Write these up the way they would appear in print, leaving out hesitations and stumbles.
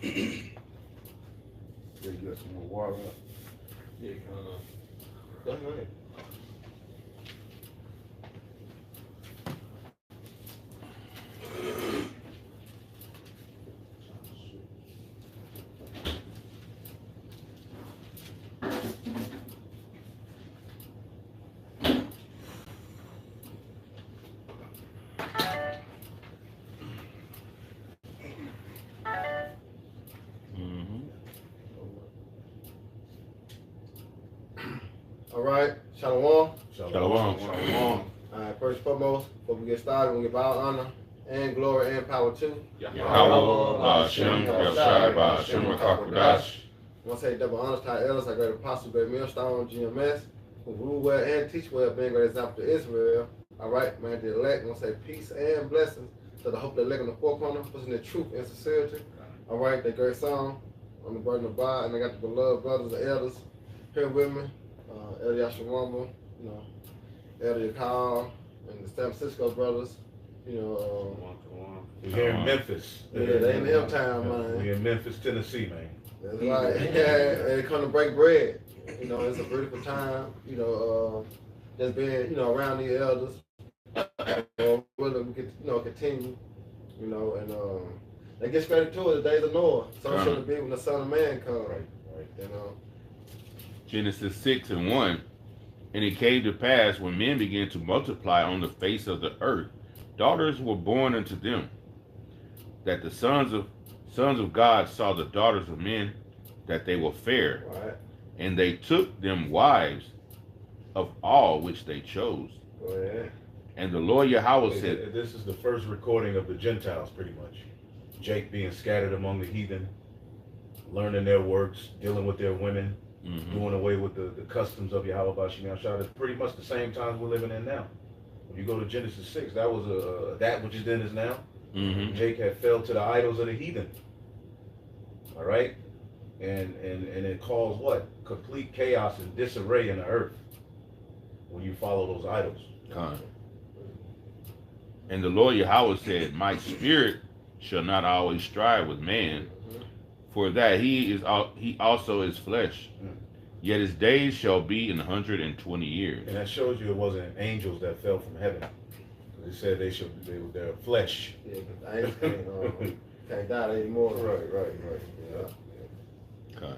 They get some more water up. Yeah, go ahead. All right, Shalom. Shalom. All right, first and foremost, before we get started, we give all honor and glory and power to Yahweh, Hashem, Yahshai, Hashem, Rakakwadash. I want to say double honors to our elders, our great apostle, great millstone, GMS, who rule well and teach well, being a great example to Israel. All right, man, the elect, I want to say peace and blessings to the hope of the elect in the four corner, pushing their truth and sincerity. All right, that great song on the burden of God, and I got the beloved brothers and elders here with me. Elder Yashawamba, you know, Elder Yakal, and the San Francisco brothers, you know. We're here in Memphis. Yeah, they in the town, man. We're in Memphis, Tennessee, man. That's right. Yeah, they come to break bread. You know, it's a beautiful time, you know, just being, you know, around the elders. Whether we could, you know, continue, you know, and they get straight to it, the days of Noah. So shall it be when the Son of Man comes. Right. You know. Genesis 6:1, and it came to pass when men began to multiply on the face of the earth, daughters were born unto them, that the sons of God saw the daughters of men, that they were fair, right. And they took them wives of all which they chose. Go ahead. And the Lord Yahweh said, this is the first recording of the Gentiles, pretty much. Jake being scattered among the heathen, learning their works, dealing with their women. Doing away with the customs of Yahweh Bashim Yahshua. It's pretty much the same times we're living in now. When you go to Genesis 6, that was that which is then is now. Jake had fell to the idols of the heathen. All right? And it caused what? Complete chaos and disarray in the earth when you follow those idols. And the Lord Yahweh said, my spirit shall not always strive with man, for that he also is flesh. Yet his days shall be 120 years. And that shows you it wasn't angels that fell from heaven. He said they're flesh. Yeah, because angels can't die anymore. Right. Yeah. Okay.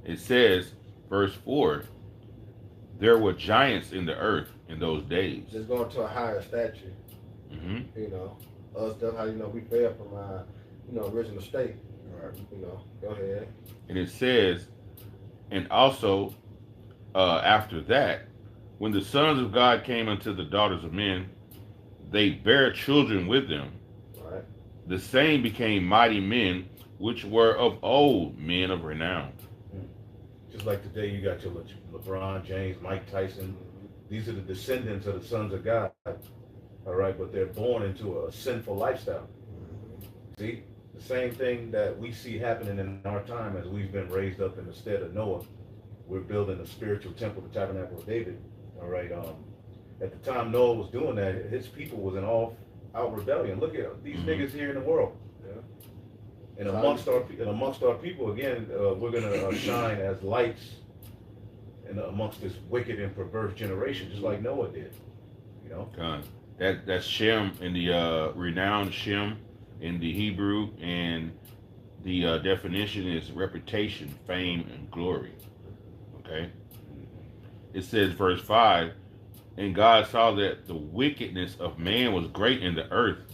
It says, verse 4, there were giants in the earth in those days. Just going to a higher stature. You know, us, that's how, you know, we fell from our, you know, original state. Right. You know, go ahead. And it says, and also after that, when the sons of God came unto the daughters of men, they bare children with them. Right. The same became mighty men, which were of old, men of renown. Just like today, you got your LeBron James, Mike Tyson. These are the descendants of the sons of God. All right, but they're born into a sinful lifestyle. See? The same thing that we see happening in our time as we've been raised up in the stead of Noah. We're building a spiritual temple, the tabernacle of David. All right. At the time Noah was doing that, his people was in all-out rebellion. Look at these niggas here in the world. Yeah. And amongst our people, again, we're gonna shine as lights amongst this wicked and perverse generation, just like Noah did. You know. That's Shem in the renowned Shem in the Hebrew, and the definition is reputation, fame, and glory. Okay. It says, verse 5, and God saw that the wickedness of man was great in the earth,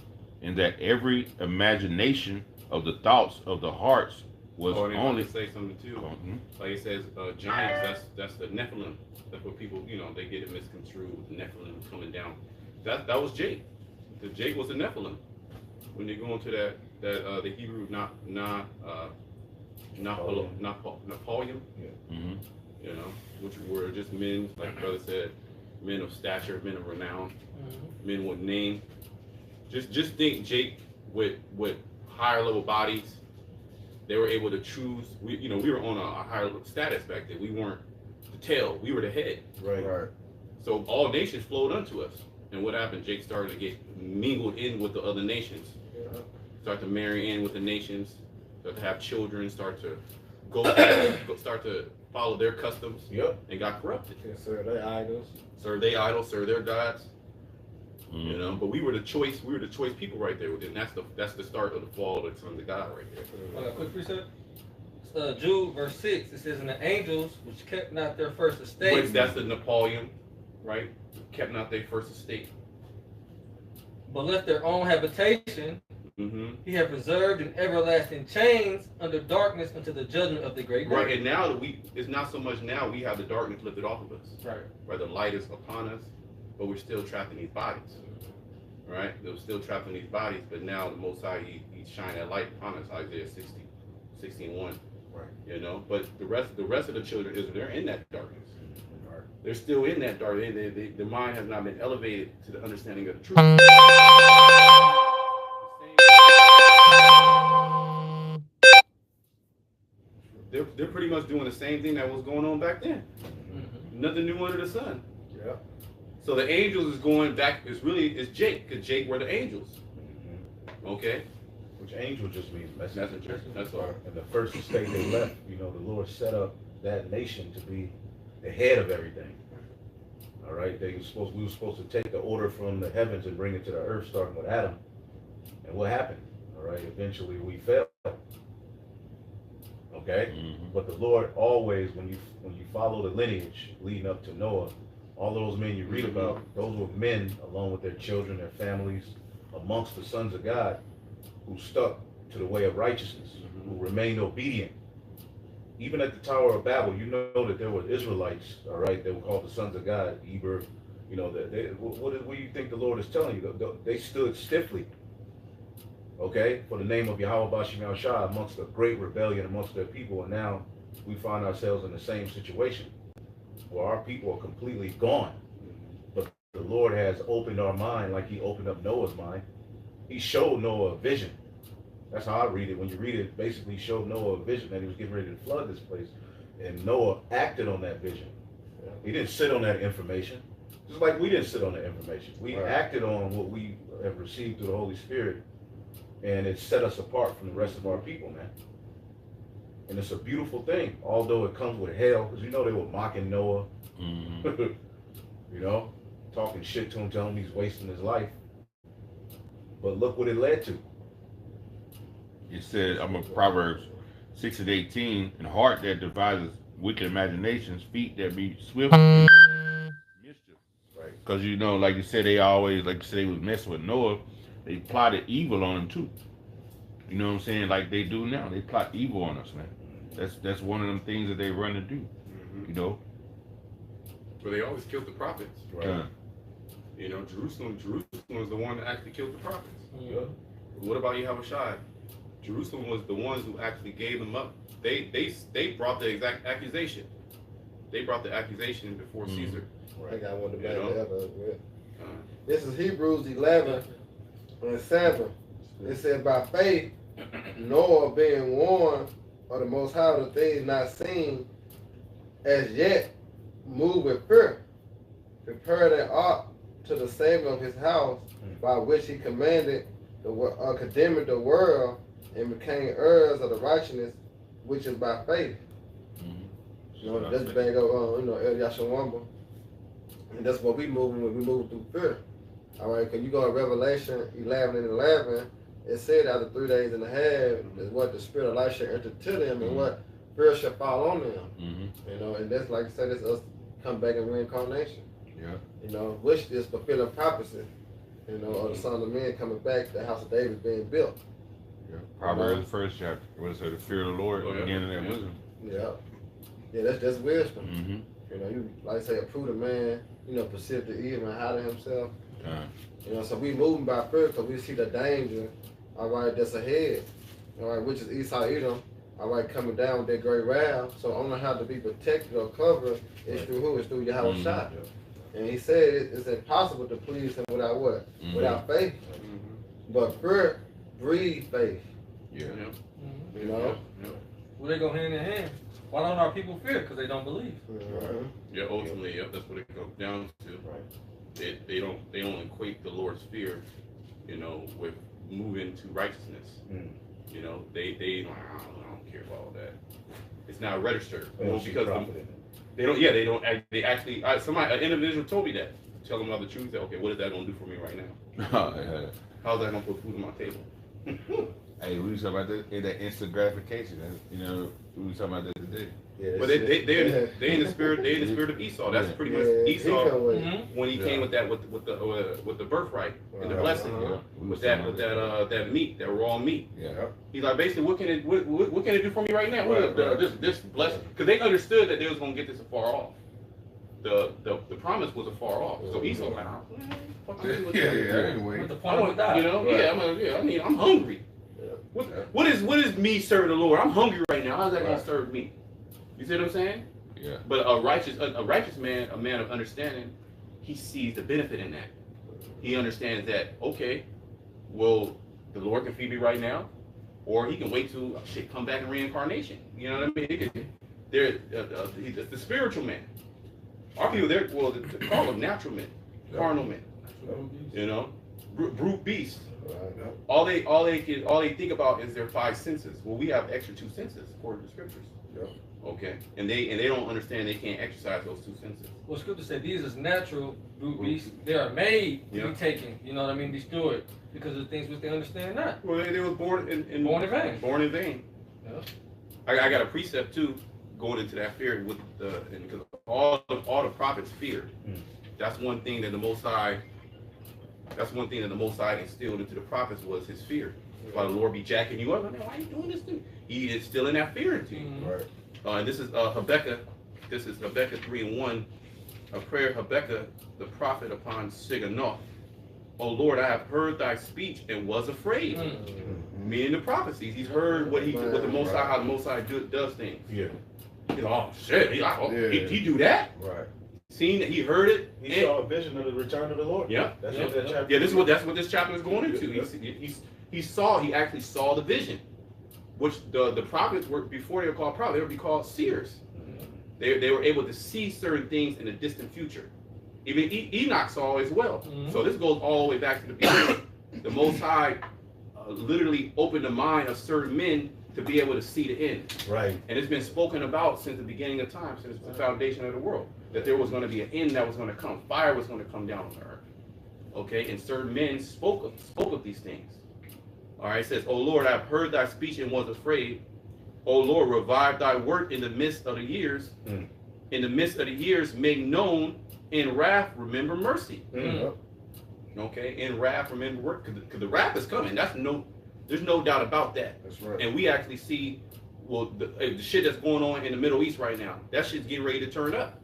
and that every imagination of the thoughts of the hearts was only. To say something too. Like it says, giants. That's the Nephilim. That's what people, you know, they get it misconstrued. The Nephilim coming down. That was Jake. The Jake was the Nephilim. When they go into that the Hebrew Napoleon, you know, which were just men, like brother said, men of stature, men of renown, men with name. Just think Jake with higher level bodies. They were able to choose. We were on a higher level status back then. We weren't the tail. We were the head. Right. So all nations flowed unto us. And what happened? Jake started to get mingled in with the other nations. Started to marry in with the nations. to have children, start to start to follow their customs, Yep. and got corrupted. Yes, sir. They idols. Serve their idols, serve their gods. You know, but we were the choice people right there, and that's the start of the fall of the sons of God right there. Quick precept. Jude verse 6, it says, "And the angels which kept not their first estate." Which that's the Napoleon, right? Kept not their first estate. "But left their own habitation, Mm-hmm. he hath reserved in everlasting chains under darkness unto the judgment of the great day." Right, and now that it's not so much now we have the darkness lifted off of us. Right. Right, the light is upon us, but we're still trapped in these bodies. Right, we're still trapped in these bodies, but now the Most High, he shine that light upon us. Isaiah 16:1. Right. You know, but the rest of the children of Israel, they're in that darkness. They're still in that dark. Their mind has not been elevated to the understanding of the truth. They're pretty much doing the same thing that was going on back then. Mm-hmm. Nothing new under the sun. Yeah. So the angels is going back. It's Jake, because Jake were the angels. Okay. Which angel just means messenger. Messenger. That's all. And the first estate they left, you know, the Lord set up that nation to be the head of everything. All right, we were supposed to take the order from the heavens and bring it to the earth, starting with Adam. And what happened? All right, eventually we fell. Okay, but the Lord always, when you follow the lineage leading up to Noah, all those men you read about, those were men along with their children, their families, amongst the sons of God, who stuck to the way of righteousness, who remained obedient. Even at the Tower of Babel, you know that there were Israelites, all right, they were called the sons of God, Eber, you know, what do you think the Lord is telling you? They stood stiffly, okay, for the name of Yahweh Bashim Yahushua amongst a great rebellion amongst their people, and now we find ourselves in the same situation, where our people are completely gone. But the Lord has opened our mind like he opened up Noah's mind. He showed Noah a vision. That's how I read it. When you read it, basically showed Noah a vision that he was getting ready to flood this place. And Noah acted on that vision. He didn't sit on that information. Just like we didn't sit on that information. We acted on what we have received through the Holy Spirit. And it set us apart from the rest of our people, man. And it's a beautiful thing, although it comes with hell. Because you know they were mocking Noah. You know, talking shit to him, telling him he's wasting his life. But look what it led to. It said, I'm a Proverbs 6:18, and heart that devises wicked imaginations, feet that be swift in mischief. Right. Because you know, like you said, they always, like you said, they was messing with Noah. They plotted evil on him too. You know what I'm saying? Like they do now. They plot evil on us, man. That's one of them things that they run to do. You know. But they always killed the prophets. Right. You know, Jerusalem was the one that actually killed the prophets. Yeah. What about Yahushua? Jerusalem was the ones who actually gave them up. They brought the exact accusation. They brought the accusation before Caesar. I got one to back You know? that up with. This is Hebrews 11 and 7. It said, by faith, Noah being warned of the Most High of the things not seen as yet, moved with fear, prepared an ark to the saving of his house, by which he condemned the world and became heirs of the righteousness which is by faith. You know, that's bang up, El Yashawamba. And that's what we moving when we move through fear. All right, because you go to Revelation 11 and 11, it said after 3 days and a half is what the spirit of life shall enter to them and what fear shall fall on them. You know, and that's like I said, it's us come back in reincarnation. Yeah. You know, which is fulfilling prophecy. You know, of the Son of Man coming back, the house of David being built. Yeah. Proverbs, the first chapter. What is it? The fear of the Lord, beginning of that wisdom. Yeah. Yeah, that's wisdom. You know, you like I say, a prudent man, you know, perceive the evil and hide himself. You know, so we moving by fear because we see the danger, all right, that's ahead. All right, which is Esau Edom, all right, coming down with that great wrath. So only how to be protected or covered is through who? It's through Yahweh Shai. And he said it's impossible to please him without what? Without faith. But fear breeds faith. Yeah. You know? Well, they go hand in hand. Why don't our people fear? Because they don't believe. Yeah, ultimately, that's what it comes down to. Right. They don't equate the Lord's fear, you know, with moving to righteousness. You know, they I don't care about all that. It's not registered. They don't see Because profit in it. they don't. Yeah, they don't. They actually. An individual told me that. Tell them about the truth. That, okay, what is that gonna do for me right now? How's that gonna put food on my table? Hey, we was talking about that instant gratification. You know, we was talking about that today. Yeah, But they in the spirit. They in the spirit of Esau. That's pretty much Esau when he came with that with the birthright and the blessing. With that meat, that raw meat. Yeah. He's like, basically, what can it do for me right now? This blessing, because they understood that they was gonna get this afar off. The promise was afar off. So Esau like, Anyway, What the point of that? you know, I'm hungry. What is me serving the Lord? I'm hungry right now. How's that gonna serve me? You see what I'm saying? Yeah. But a righteous man, a man of understanding, he sees the benefit in that. He understands that, okay, well, the Lord can feed me right now, or he can wait till come back in reincarnation. You know what I mean? They're the spiritual man. Our people, they call them natural men, carnal men. You know, brute beasts. All they think about is their 5 senses. Well, we have extra 2 senses according to the scriptures. Okay, and they don't understand they can't exercise those 2 senses. Well, scripture said these is natural brute beasts. They are made to be taken. You know what I mean? Destroyed because of the things which they understand not. Well, they was born in vain. Born in vain. Yeah. I got a precept too, going into that fear with because all the prophets feared. That's one thing that the Most High. That's one thing that the Most High instilled into the prophets was his fear. Why the Lord be jacking you up? Like, why are you doing this thing? He is instilling that fear into you. Right. And this is Habakkuk. This is Habakkuk 3:1. A prayer of Habakkuk, the prophet, upon Siganoth. O Lord, I have heard thy speech and was afraid. Meaning the prophecies. He's heard what the Most High, how the Most High does things. Yeah. He's like, oh shit, he do that? Right. Seen that, he heard it. He saw a vision of the return of the Lord. Yeah. That's what that chapter. Yeah, that's what this chapter is going into. He actually saw the vision, which the prophets were, before they were called prophets, they would be called seers. They were able to see certain things in the distant future. Even Enoch saw as well. So this goes all the way back to the beginning. The Most High literally opened the mind of certain men to be able to see the end. Right. And it's been spoken about since the beginning of time, since the foundation of the world, that there was going to be an end that was going to come. Fire was going to come down on the earth. Okay, and certain men spoke of these things. All right, it says, O Lord, I have heard thy speech and was afraid. O Lord, revive thy work in the midst of the years. In the midst of the years, make known. In wrath, remember mercy. Okay, in wrath, remember work, because the wrath is coming. There's no doubt about that. That's right. And we actually see, well, the shit that's going on in the Middle East right now. That shit's getting ready to turn up.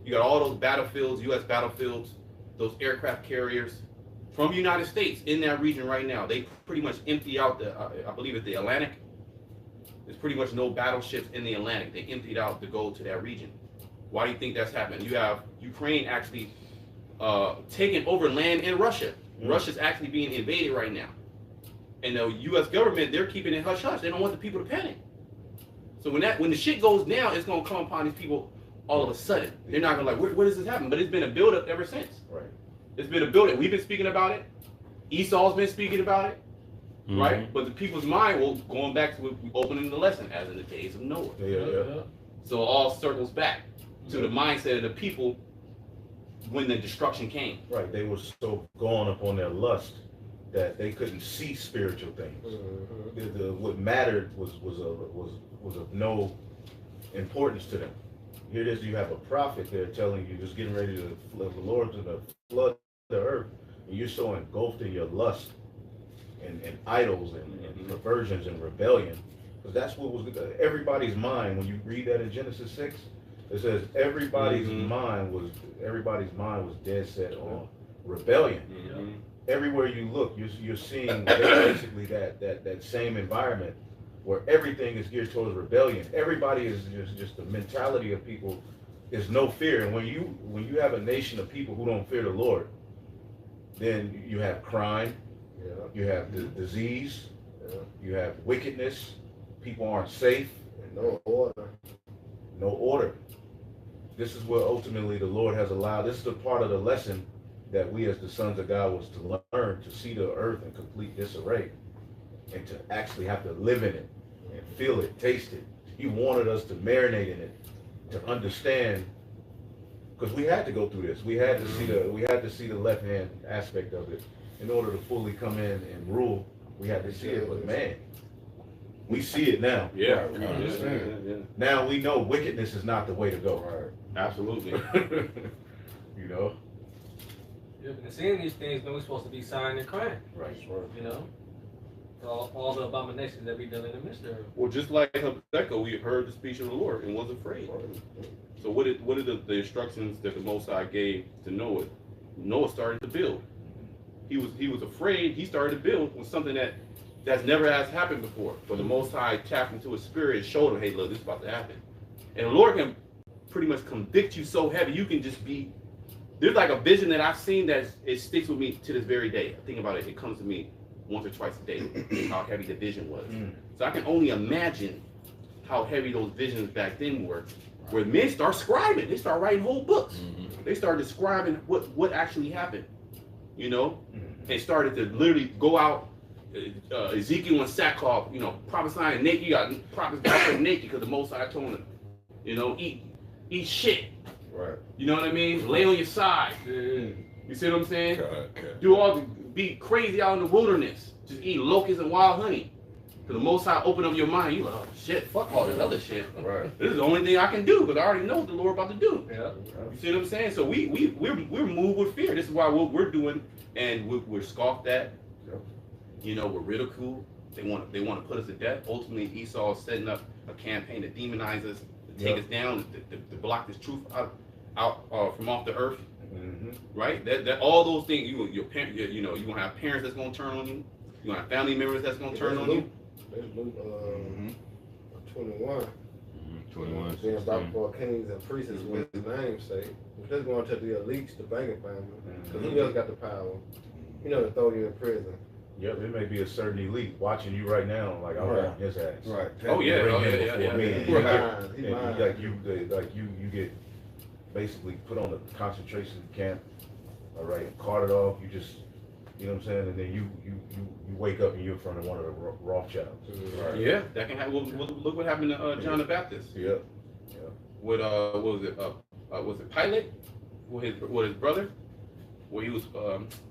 You got all those battlefields, U.S. battlefields, those aircraft carriers from the United States in that region right now. They pretty much empty out I believe it's the Atlantic. There's pretty much no battleships in the Atlantic. They emptied out to go to that region. Why do you think that's happening? You have Ukraine actually taking over land in Russia. Russia's actually being invaded right now. And the U.S. government, they're keeping it hush-hush. They don't want the people to panic. So when the shit goes down, it's going to come upon these people all of a sudden. They're not going to like, where does this happen? But it's been a build-up ever since. Right. It's been a build-up. We've been speaking about it. Esau's been speaking about it. Right? But the people's mind, well, going back to opening the lesson, as in the days of Noah. Yeah. So it all circles back to the mindset of the people when the destruction came. Right. They were so gone upon their lust that they couldn't see spiritual things. What mattered was of no importance to them. Here it is, you have a prophet there telling you, just getting ready to the Lord to flood the earth, and you're so engulfed in your lust and idols and perversions and rebellion, because that's what was everybody's mind. When you read that in Genesis 6, it says everybody's mind was dead set on rebellion. Everywhere you look, you're seeing basically that same environment where everything is geared towards rebellion. Everybody is just the mentality of people is no fear. And when you have a nation of people who don't fear the Lord, then you have crime, you have disease, you have wickedness. People aren't safe. And no order. No order. This is what ultimately the Lord has allowed. This is the part of the lesson that we as the sons of God was to learn, to see the earth in complete disarray. and to actually have to live in it and feel it, taste it. He wanted us to marinate in it, to understand, because we had to go through this. We had to see the left hand aspect of it in order to fully come in and rule. We had to see it, but man, we see it now. Yeah. Now we know wickedness is not the way to go. Right. Absolutely. You know? Yeah, but seeing these things, we're supposed to be sighing and crying. Right. You know, for all the abominations that we done in the midst of. Well, just like Habakkuk, we heard the speech of the Lord and was afraid. So what are the instructions that the Most High gave to Noah? Noah started to build. He was afraid. He started to build with something that's never has happened before. But the Most High tapped into his spirit and showed him, hey, look, this is about to happen. And the Lord can pretty much convict you so heavy, you can just be. There's like a vision that I've seen that it sticks with me to this very day. I think about it. It comes to me once or twice a day, how heavy the vision was. So I can only imagine how heavy those visions back then were, where men start scribing. They start writing whole books. They start describing what actually happened, you know? And started to literally go out, Ezekiel and sackcloth, you know, prophesying naked. You got prophets out naked because the Most High told them, you know, eat shit. Right. You know what I mean? Lay on your side. You see what I'm saying? Okay. Be crazy out in the wilderness. Just eat locusts and wild honey. Because the Most High open up your mind. You like, oh shit, fuck all this other shit. Right. This is the only thing I can do because I already know what the Lord about to do. Yeah. You see what I'm saying? So we're moved with fear. This is why what we're doing, and we're scoffed at. Yep. You know, we're ridiculed. They want to put us to death. Ultimately, Esau is setting up a campaign to demonize us, to take us down, to block this truth out from off the earth. Right? That all those things. Your parent, you know, you gonna have parents that's gonna turn on you. You gonna have family members that's gonna turn on you. There's Luke 21. 21. Being brought before kings and priests with his namesake. They're going to the elites, the banking family. Because who else got the power? You know, to throw you in prison. Yep, it may be a certain elite watching you right now, like I'm on his ass. Right. Oh yeah, Bring oh, him yeah, before me. He lying. He lying. You get basically put on a concentration camp, all right, carted off. You just, you know what I'm saying, and then you wake up and you're in front of one of the Rothschilds. Right. Yeah, that can happen. Well, look what happened to John the Baptist. Yeah. With what was it? Was it Pilate? With his brother? Where he was,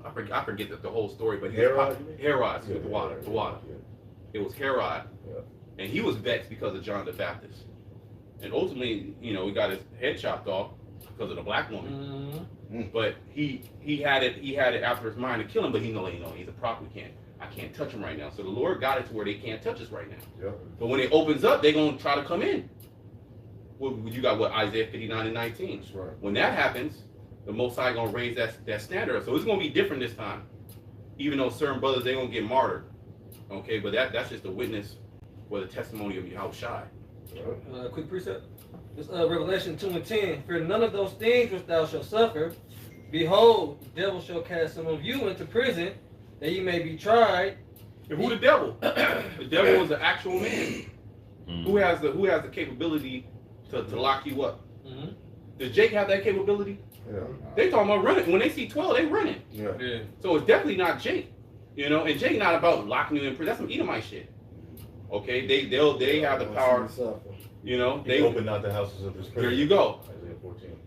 I forget the whole story, but Herod? Herod Yeah, with the water. Yeah. It was Herod, Yeah. and he was vexed because of John the Baptist, and ultimately, you know, he got his head chopped off because of the black woman. But he had it after his mind to kill him, but he know, he's a prophet. I can't touch him right now. So the Lord got it to where they can't touch us right now. Yeah. But when it opens up, they're gonna try to come in. Well, you got Isaiah 59 and 19. That's right. When that happens, the Most High gonna raise that standard up. So it's gonna be different this time. Even though certain brothers, they're gonna get martyred. Okay, but that's just a witness for the testimony of Yahushua. Quick precept. This Revelation 2 and 10. For none of those things which thou shalt suffer, behold, the devil shall cast some of you into prison, that ye may be tried. And who the devil? The devil is an actual man. Who has the capability to lock you up? Does Jake have that capability? Yeah. They talking about running. When they see 12, they running. Yeah. So it's definitely not Jake. You know, and Jake not about locking you in prison. That's some Edomite shit. Okay, they have the power. You know, They opened out the houses of his prison. There you go. Isaiah 14.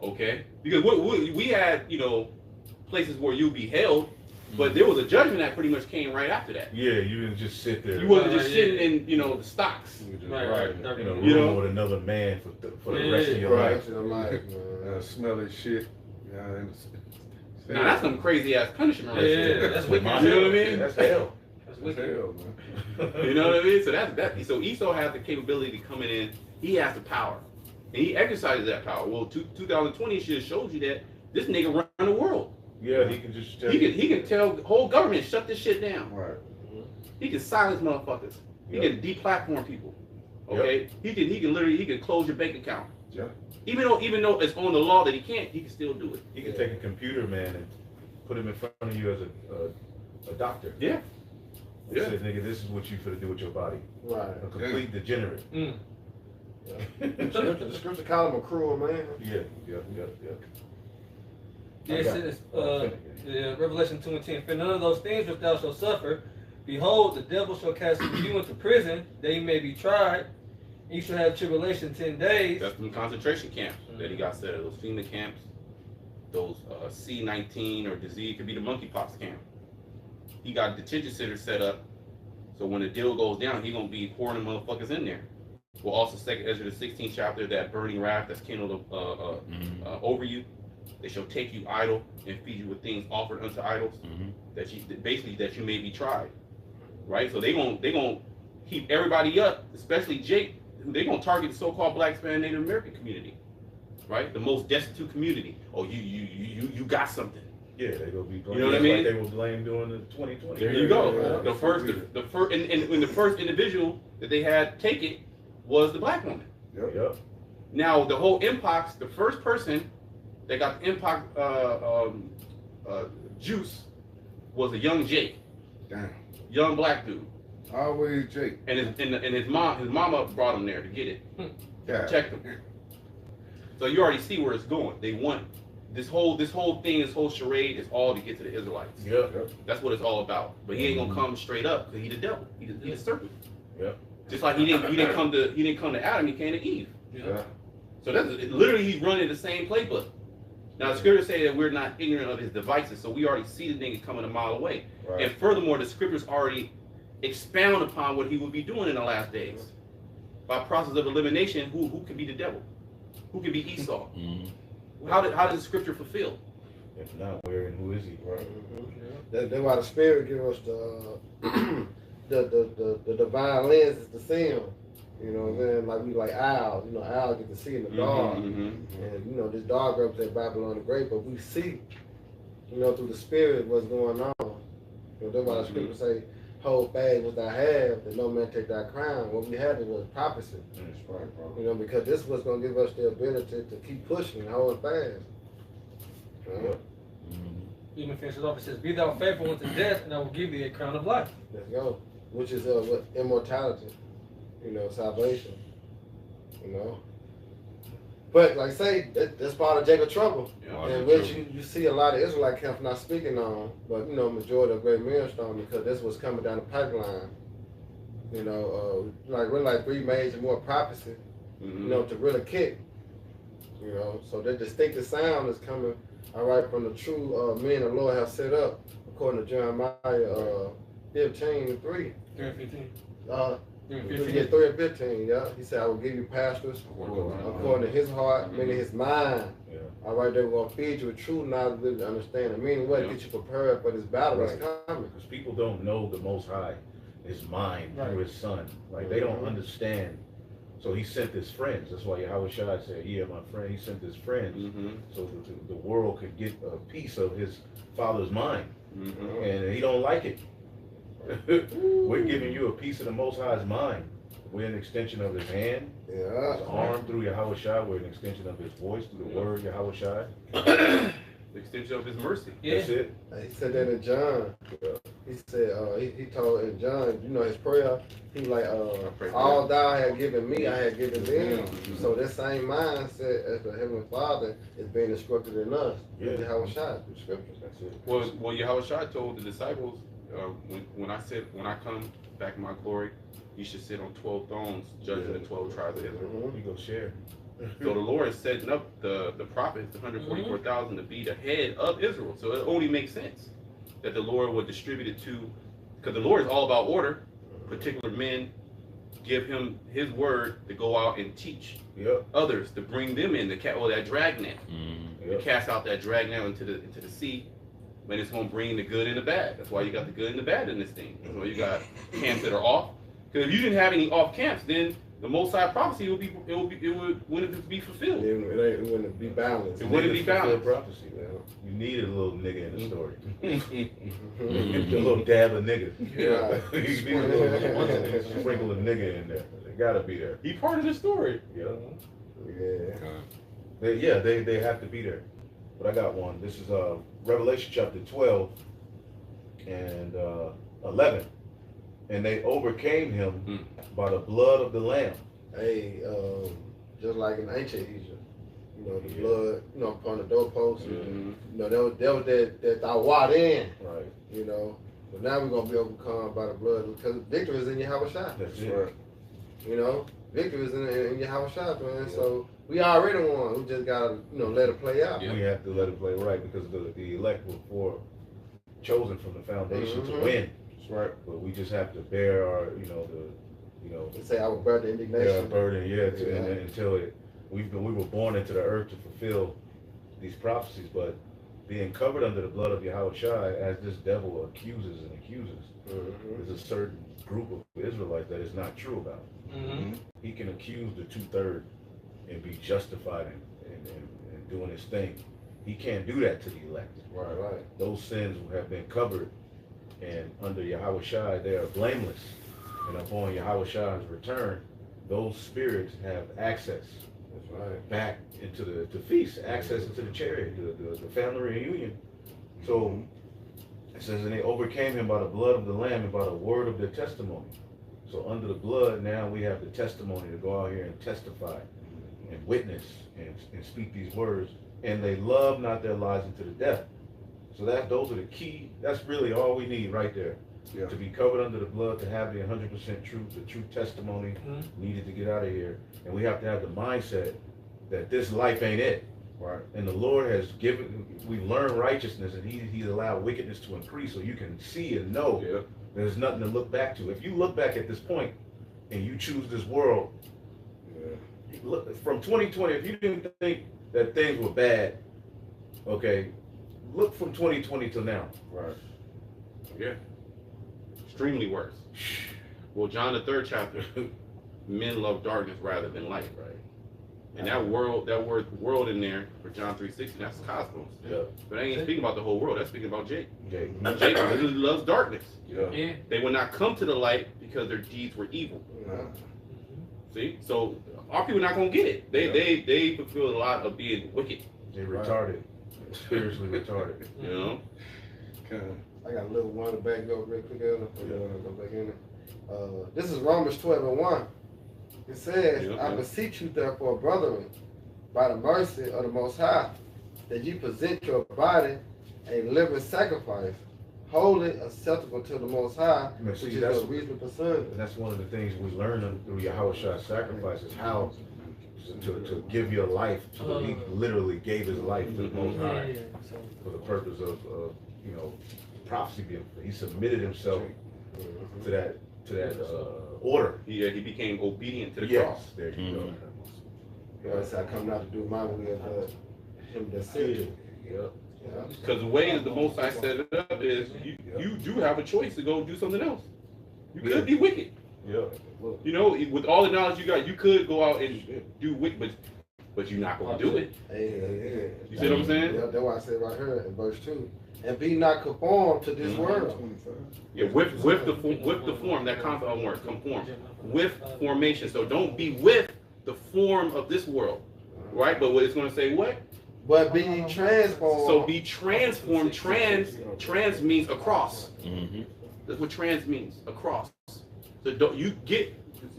Okay, because we had, you know, places where you'd be held, but there was a judgment that pretty much came right after that. Yeah, you didn't just sit there. You wasn't just sitting in, you know, the stocks. Right. in a room You know? with another man for the rest of your life. Smelly shit. Now that's some crazy ass punishment right Yeah, there. that's You wicked. know what I mean? That's hell. That's wicked. You know what I mean? So that. So Esau has the capability to come in. He has the power, and he exercises that power. Well, 2020 should have showed you that this nigga run the world. Yeah, he can just tell He can tell the whole government shut this shit down. Right. He can silence motherfuckers. He can deplatform people. Okay. He can literally close your bank account. Yeah. Even though it's on the law that he can't, he can still do it. He can take a computer man and put him in front of you as a doctor. Yeah. And say, nigga, this is what you finna do with your body. Right. A complete degenerate. The scripture call him a cruel man. Yeah. Yeah, it says, Revelation 2 and 10. For none of those things which thou shalt suffer, Behold, the devil shall cast you into prison, that you may be tried. You shall have tribulation 10 days. That's from concentration camps that he got set up. Those FEMA camps, those C-19 or disease, could be the monkeypox camp. He got detention centers set up, so when the deal goes down, he gonna be pouring the motherfuckers in there. We'll also second Ezra the 16th chapter, that burning wrath that's kindled over you. They shall take you idle and feed you with things offered unto idols, that you basically that you may be tried. Right? So they gonna keep everybody up, especially Jake. They're gonna target the so-called Black, Hispanic, Native American community, right? The most destitute community. Oh, you got something. Yeah, they gonna be blamed. You know what I mean? Like they were blamed during the 2020. There you go. The first, and when the first individual that they had take it was the black woman. Yep. Now the whole Mpox, the first person that got the Mpox juice was a young Jake, Damn. young black dude, Always Jake. and his mama brought him there to get it. Yeah. Check them. So you already see where it's going. They want this whole thing, this whole charade is all to get to the Israelites. Yep. That's what it's all about. But he ain't gonna come straight up because he's the devil. He's a serpent. Yep. Just like he didn't come to Adam, he came to Eve. Yeah. So that's literally he's running the same playbook. Now the scriptures say that we're not ignorant of his devices, so we already see the thing coming a mile away. Right. And furthermore, the scriptures already expound upon what he will be doing in the last days. By process of elimination, who can be the devil? Who can be Esau? How does the scripture fulfill? If not, where and who is he? Right. That's why the Spirit gives us the divine lenses to see him. You know what I'm saying? Like we like owls. You know, owls get to see in the dark. And you know, this dog represents Babylon the Great, but we see, you know, through the Spirit what's going on. You know, that's why the scripture say, hold fast what I have, that no man take thy crown. What we had was prophecy. That's right, bro. You know, because this was going to give us the ability to keep pushing and hold fast. Yep. Even finishes off, it says, be thou faithful unto death, and I will give thee a crown of life. Let's go. Which is what immortality, you know, salvation, you know. But like I say, that's part of Jacob's trouble, and which you see a lot of Israelite camps not speaking on, but you know, majority of Great Millstone, because this was coming down the pipeline. You know, like 3 major more prophecy, you know, to really kick. You know, so the distinctive sound is coming, all right, from the true men the Lord have set up, according to Jeremiah 15:3. 3 and 15. 3 and 15, yeah. He said, I will give you pastors according to his heart, meaning his mind. Yeah. All right, they're going to feed you with true knowledge and understanding. Meaning what? Get you prepared for this battle that's coming. Because people don't know the Most High, his mind, through his son. Like, they don't understand. So he sent his friends. That's why Yahweh Shai said, yeah, my friend. He sent his friends so that the world could get a piece of his father's mind. And he don't like it. We're giving you a piece of the Most High's mind. We're an extension of his hand, his arm through Yahweh Shai. We're an extension of his voice through the word Yahweh Shai. The extension of his mercy. That's it. He said that in John. He said, he told in John, you know, his prayer, he was like, all thou had given me, I had given them. So that same mindset as the Heavenly Father is being instructed in us. Yeah. Yahweh Shai through scriptures. That's it. Well, Yahweh Shai told the disciples, when I come back in my glory, you should sit on 12 thrones, judging the 12 tribes of Israel. You go share. So the Lord is setting up the prophets, the 144,000, to be the head of Israel. So it only makes sense that the Lord would distribute it to, because the Lord is all about order. Particular men give him his word to go out and teach others, to bring them in, that dragnet, to cast out that dragnet into the sea. But it's going to bring the good and the bad. That's why you got the good and the bad in this thing. That's why you got camps that are off. Because if you didn't have any off camps, then the Most High prophecy wouldn't be fulfilled. It wouldn't be balanced. It wouldn't be balanced. Prophecy, you needed a little nigga in the story. A little dab of nigga. Yeah. You need a little sprinkle of nigga in there. They gotta be there. He part of the story. They have to be there. But I got one. This is Revelation chapter 12 and 11. And they overcame him by the blood of the Lamb. Hey, just like in ancient Egypt, you know, the blood, you know, upon the doorpost, you know, there was that thawad in, Right. you know, But now we're gonna be overcome by the blood because victory is in Yahweh Shai. That's it. Right. You know, victory is in Yahweh Shai, man. Yeah. So we already won. We just gotta, let it play out. We have to let it play right because the elect were chosen from the foundation to win. That's right. But we just have to bear our, They say I will bear the indignation. bear our burden, and until we were born into the earth to fulfill these prophecies, but being covered under the blood of Yahweh Shai, as this devil accuses, there's a certain group of Israelites that is not true about. He can accuse the 2/3 and be justified in doing his thing. He can't do that to the elect. Right. Those sins have been covered, and under Yahweh Shai, they are blameless. And upon Yahweh Shai's return, those spirits have access. That's right. Back into the feast, access into the chariot, the family reunion. So it says, and they overcame him by the blood of the Lamb and by the word of their testimony. So under the blood, now we have the testimony to go out here and testify and witness and speak these words. And they love not their lives into the death. So those are the key. That's really all we need right there. Yeah. To be covered under the blood, to have the 100% truth, the true testimony needed to get out of here. And we have to have the mindset that this life ain't it. Right. And the Lord has we learn righteousness, and He's allowed wickedness to increase so you can see and know there's nothing to look back to. If you look back at this point and you choose this world, look, from 2020, if you didn't think that things were bad, okay, look from 2020 till now. Right. Yeah. Extremely worse. Well, John the 3rd chapter, men love darkness rather than light, right? And that word world in there for John 3:16, that's cosmos. Yeah. But I ain't speaking about the whole world. That's speaking about Jake. Jake literally loves darkness. Yeah. They will not come to the light because their deeds were evil. See, so our people not gonna get it. They fulfill a lot of being wicked. They retarded, spiritually retarded. You know. I got a little one to back up real quick. Go back in it. This is Romans 12:1. It says, I beseech you therefore, brethren, by the mercy of the Most High, that you present your body a living sacrifice, holy, acceptable to the Most High, which is a reasonable service. And that's one of the things we learn through Yahweh Shai's sacrifice is how to give your life. He literally gave his life to the Most High for the purpose of prophecy being. He submitted himself to that order. He became obedient to the Yes, cross. there you go. God said, I come not to do my will, but him that sent me. Because the way that the Most High set it up is you do have a choice to go do something else. You could be wicked. Yeah. You know, with all the knowledge you got, you could go out and do wicked, but you're not going to do it. You see what I'm saying? Yeah, that's why I said right here in verse 2. And be not conformed to this world. Yeah, with the form, that compound word, conform. With formation. So don't be with the form of this world. Right? But what it's going to say what? But be transformed. So be transformed. Trans means across. That's what trans means. Across. So don't you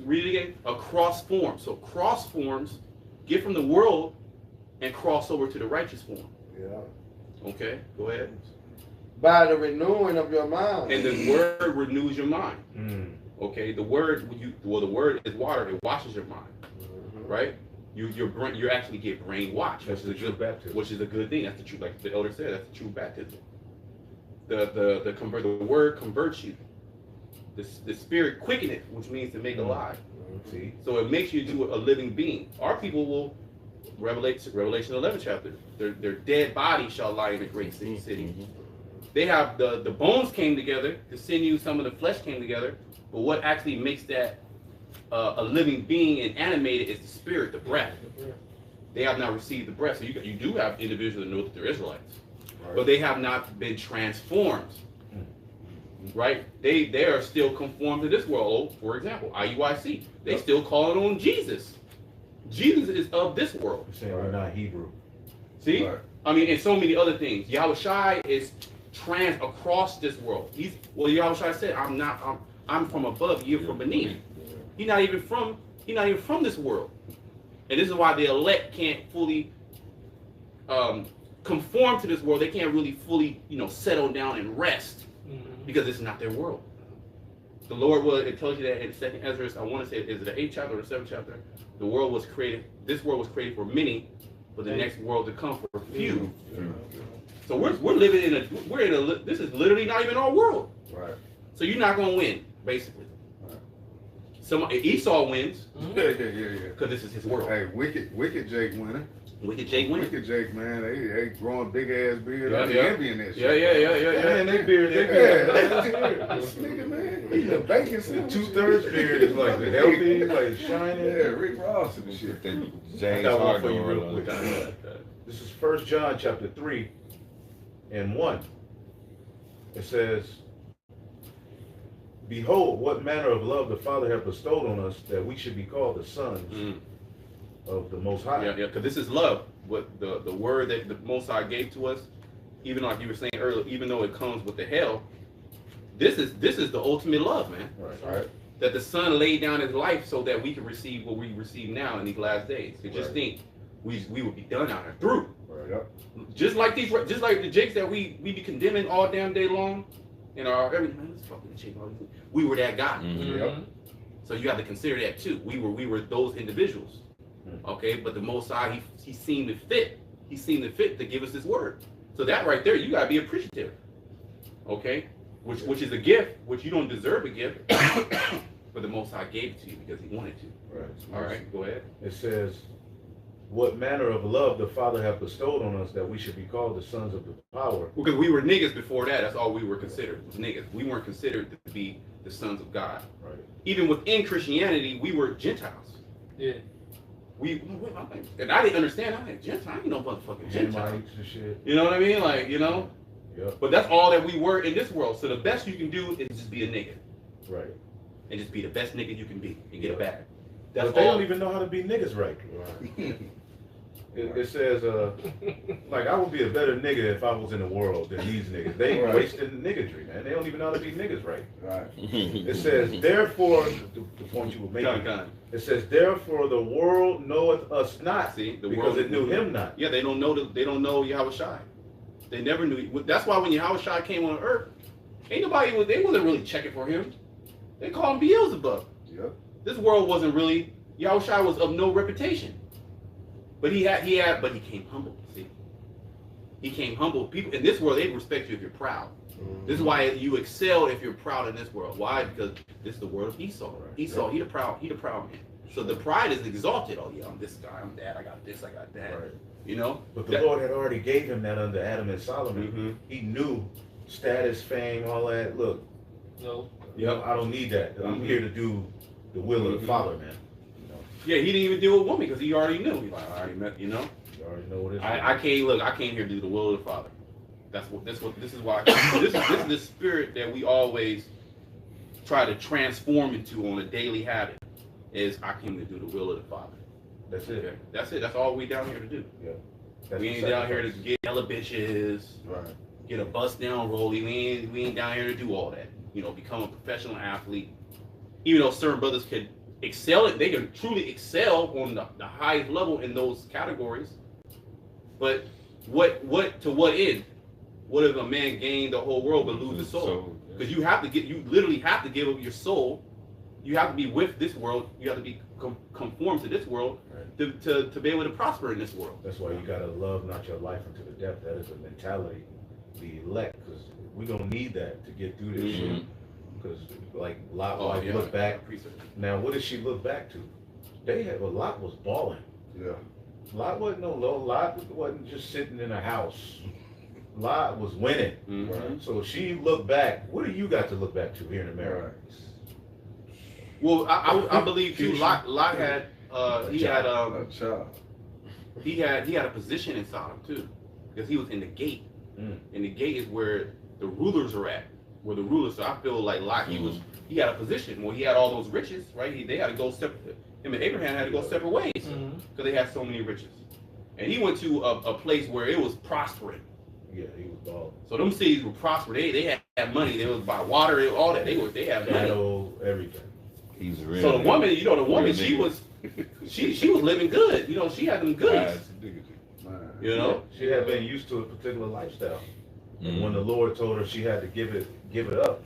read it again? Across form. So cross forms, get from the world and cross over to the righteous form. Yeah. Okay, go ahead. By the renewing of your mind. And the word renews your mind. Okay, the word the word is water. It washes your mind, right? You actually get brainwashed, which is a good thing. That's the truth. Like the elder said, that's the true baptism. The word converts you. The spirit quickeneth, which means to make alive. See, so it makes you into a living being. Our people will. Revelation 11 chapter. Their dead body shall lie in a great city. They have the bones came together, the sinew, some of the flesh came together, but what actually makes that a living being and animated is the spirit, the breath. They have not received the breath. So you do have individuals that know that they're Israelites, but they have not been transformed. Right? They are still conformed to this world. For example, IUIC, they still call it on Jesus. Jesus is of this world. You're saying we're not Hebrew. See? Right. I mean, and so many other things. Yahweh Shai is trans across this world. Yahweh Shai said, I'm from above, you're from beneath. He's not even from this world. And this is why the elect can't fully conform to this world. They can't really fully, settle down and rest because it's not their world. The Lord will, it tells you that in 2nd Ezra, I want to say, is it the 8th chapter or the 7th chapter? The world was created, this world was created for many, but the next world to come for few. So we're living in this is literally not even our world. Right. So you're not going to win, basically. Esau wins. Because this is his world. Hey, wicked Jake winning. Wicked Jake winning. Wicked Jake, man, they growing big ass beard. Yeah, I be yeah. envying that Yeah, shit. yeah. Man, they beard. This nigga, man, he the bacon sandwich. 2/3 beard is like the healthy, like shiny. Yeah, Rick Ross and shit. I got one for you real quick. This is 1 John chapter 3 and 1. It says, "Behold, what manner of love the Father hath bestowed on us, that we should be called the sons of the Most High." Yeah, because this is love. What the word that the Most High gave to us, even like you were saying earlier, even though it comes with the hell, this is the ultimate love, man. Right. That the Son laid down his life so that we can receive what we receive now in these last days. So just think, we would be done out here through. Right. Just like the Jakes that we be condemning all damn day long, in our everything. Man, let's fucking Jake. We were that guy. So you have to consider that too. We were those individuals. Okay, but the Most High, he seemed to fit. He seemed to fit to give us His word. So that right there, you gotta be appreciative. Okay, which is a gift, which you don't deserve a gift, but the Most High gave it to you because He wanted to. Right. All right, go ahead. It says, "What manner of love the Father hath bestowed on us, that we should be called the sons of the power." Because we were niggas before that. That's all we were considered, was niggas. We weren't considered to be the sons of God. Right. Even within Christianity, we were Gentiles. Yeah. And I didn't understand. I'm like, Gentile? I ain't no motherfucking Gentile. Hamites and shit. You know what I mean? Like, you know? Yep. But that's all that we were in this world. So the best you can do is just be a nigga. Right. And just be the best nigga you can be and get it Yeah. back. That's But they all. don't even know how to be niggas right. It says, like, I would be a better nigga if I was in the world than these niggas. They wasted niggardry, man. They don't even know how to be niggas right. Right. It says, therefore, the point you were making. Done. It says, therefore the world knoweth us not, See, the because world it knew Him not. Yeah, they don't know Yahweh Shai. They never knew. That's why when Yahweh Shai came on earth, they wasn't really checking for Him. They called Him Beelzebub. Yep. This world wasn't really, Yahweh Shai was of no reputation. But he came humble. See, he came humble. People in this world, they respect you if you're proud. This is why you excel if you're proud in this world. Why? Because this is the world of Esau. Esau, he the proud man. So the pride is exalted. Oh yeah, I'm this guy. I'm that. I got this. I got that. Right. You know. But the Lord had already gave him that under Adam and Solomon. He knew status, fame, all that. Look, No. I don't need that. I'm here to do the will of the Father, man. Yeah, he didn't even deal with women because he already knew. He's like, I already met, you know. You already know what it is. I came here to do the will of the Father. This is why. This is the spirit that we always try to transform into on a daily habit. Is I came to do the will of the Father. That's it. Okay? That's it. That's all we down here to do. That's We the ain't down here to sacrifice. get hella bitches, Right. get a bust down rollie. We ain't down here to do all that. You know, become a professional athlete. Even though certain brothers could excel it, they can truly excel on the highest level in those categories. But what end? What if a man gain the whole world but lose his soul? Because you literally have to give up your soul. You have to be with this world. You have to be conformed to this world to be able to prosper in this world. That's why you gotta love not your life unto the death. That is a mentality, the elect, because we're gonna need that to get through this shit. Because like Lot, look back. Now, what did she look back to? Lot was balling. Yeah. Lot wasn't no low. Lot wasn't just sitting in a house. Lot was winning. Right. So she looked back. What do you got to look back to here in America? Well, I believe too. Lot had he had A child. he had a position in Sodom too, because he was in the gate, and the gate is where the rulers are at. Where the rulers. So I feel like Lot, he had a position. Well, he had all those riches, right? They had to go separate. Him and Abraham had to go separate ways because they had so many riches. And he went to a place where it was prospering. Yeah, he was balling. So them cities were prosperous. They had money. They was by water, all that. They had money. Cattle, everything. He's real. So the woman, the woman, real she nigga. was living good. She had them goodies. Man. You know. She had been used to a particular lifestyle. And when the Lord told her she had to give it up,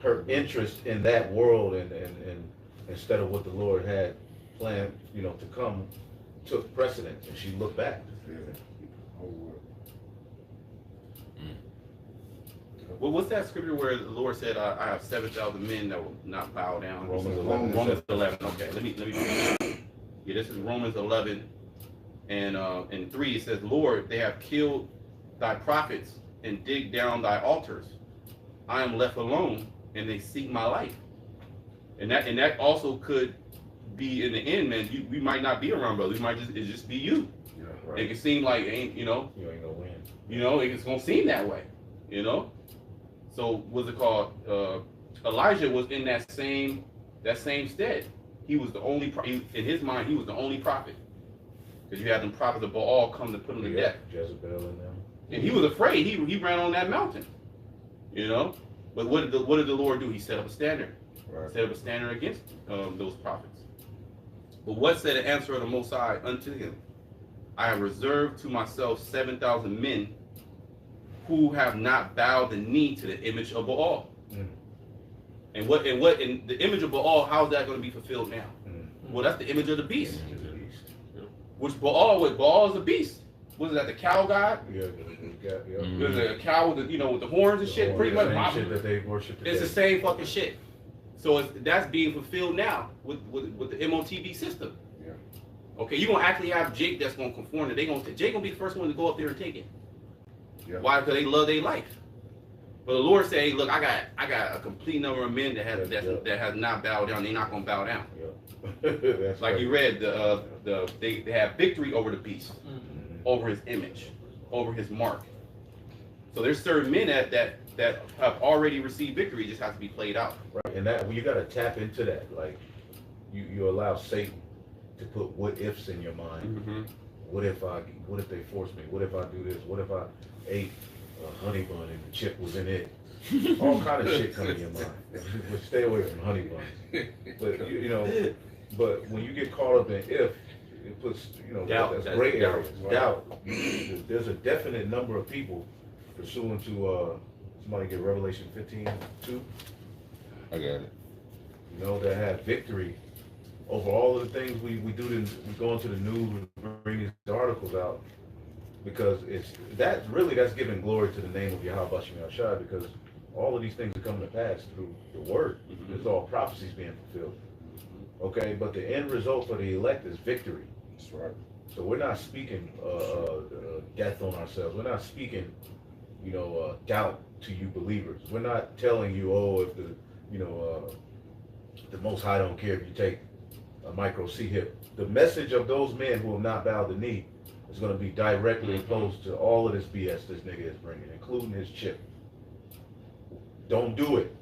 her interest in that world and instead of what the Lord had planned, to come, took precedence, and she looked back. Well, what's that scripture where the Lord said, "I have 7,000 men that will not bow down"? Romans 11. Romans 11. Okay, let me. Yeah, this is Romans 11, and 3. It says, "Lord, they have killed thy prophets and dig down thy altars. I am left alone, and they seek my life." And that also could be in the end, man. We might not be around, brother. It just be you. Yeah, right. It can seem like You ain't gonna win. it's gonna seem that way, So what's it called? Elijah was in that same stead. He was the only in his mind. He was the only prophet, because you had them prophets of Baal come to put him to death. Jezebel and them. And he was afraid. He ran on that mountain, But what did the Lord do? He set up a standard. Right. Set up a standard against those prophets. But what said the answer of the Most High unto him? I have reserved to myself 7,000 men who have not bowed the knee to the image of Baal. Mm. And the image of Baal, how is that going to be fulfilled now? Mm. Well, that's the image of the beast. Which Baal is a beast. Was that the cow god? Yeah. There's a cow with the horns and shit. Pretty much shit that they worship today. It's the same fucking shit. So that's being fulfilled now with the MOTB system. Yeah. Okay, you're gonna actually have Jake that's gonna conform to. Jake gonna be the first one to go up there and take it. Yeah. Why? Because they love their life. But the Lord said, "Hey, look, I got a complete number of men that has not bowed down. They're not gonna bow down." Yeah. Like right. You read they have victory over the beast, over his image, over his mark. So there's certain men that have already received victory. It just has to be played out. Right, and that you got to tap into that. Like you allow Satan to put what ifs in your mind. Mm-hmm. What if they force me? What if I do this? What if I ate a honey bun and the chip was in it? All kind of shit come in your mind. But stay away from honey buns. But but when you get caught up in if, it puts doubt. That's gray areas. Right. Doubt. There's a definite number of people pursuant to somebody get Revelation 15:2. I got it. That have victory over all of the things we do. We go into the news, we bring these articles out because that's giving glory to the name of Yahweh Bashim Yahshua, because all of these things are coming to pass through the word. Mm-hmm. It's all prophecies being fulfilled. Okay, but the end result for the elect is victory. That's right. So we're not speaking death on ourselves. We're not speaking doubt to you believers. We're not telling you, if the Most High don't care if you take a micro C-hip. The message of those men who have not bowed the knee is going to be directly opposed to all of this BS this nigga is bringing, including his chip. Don't do it.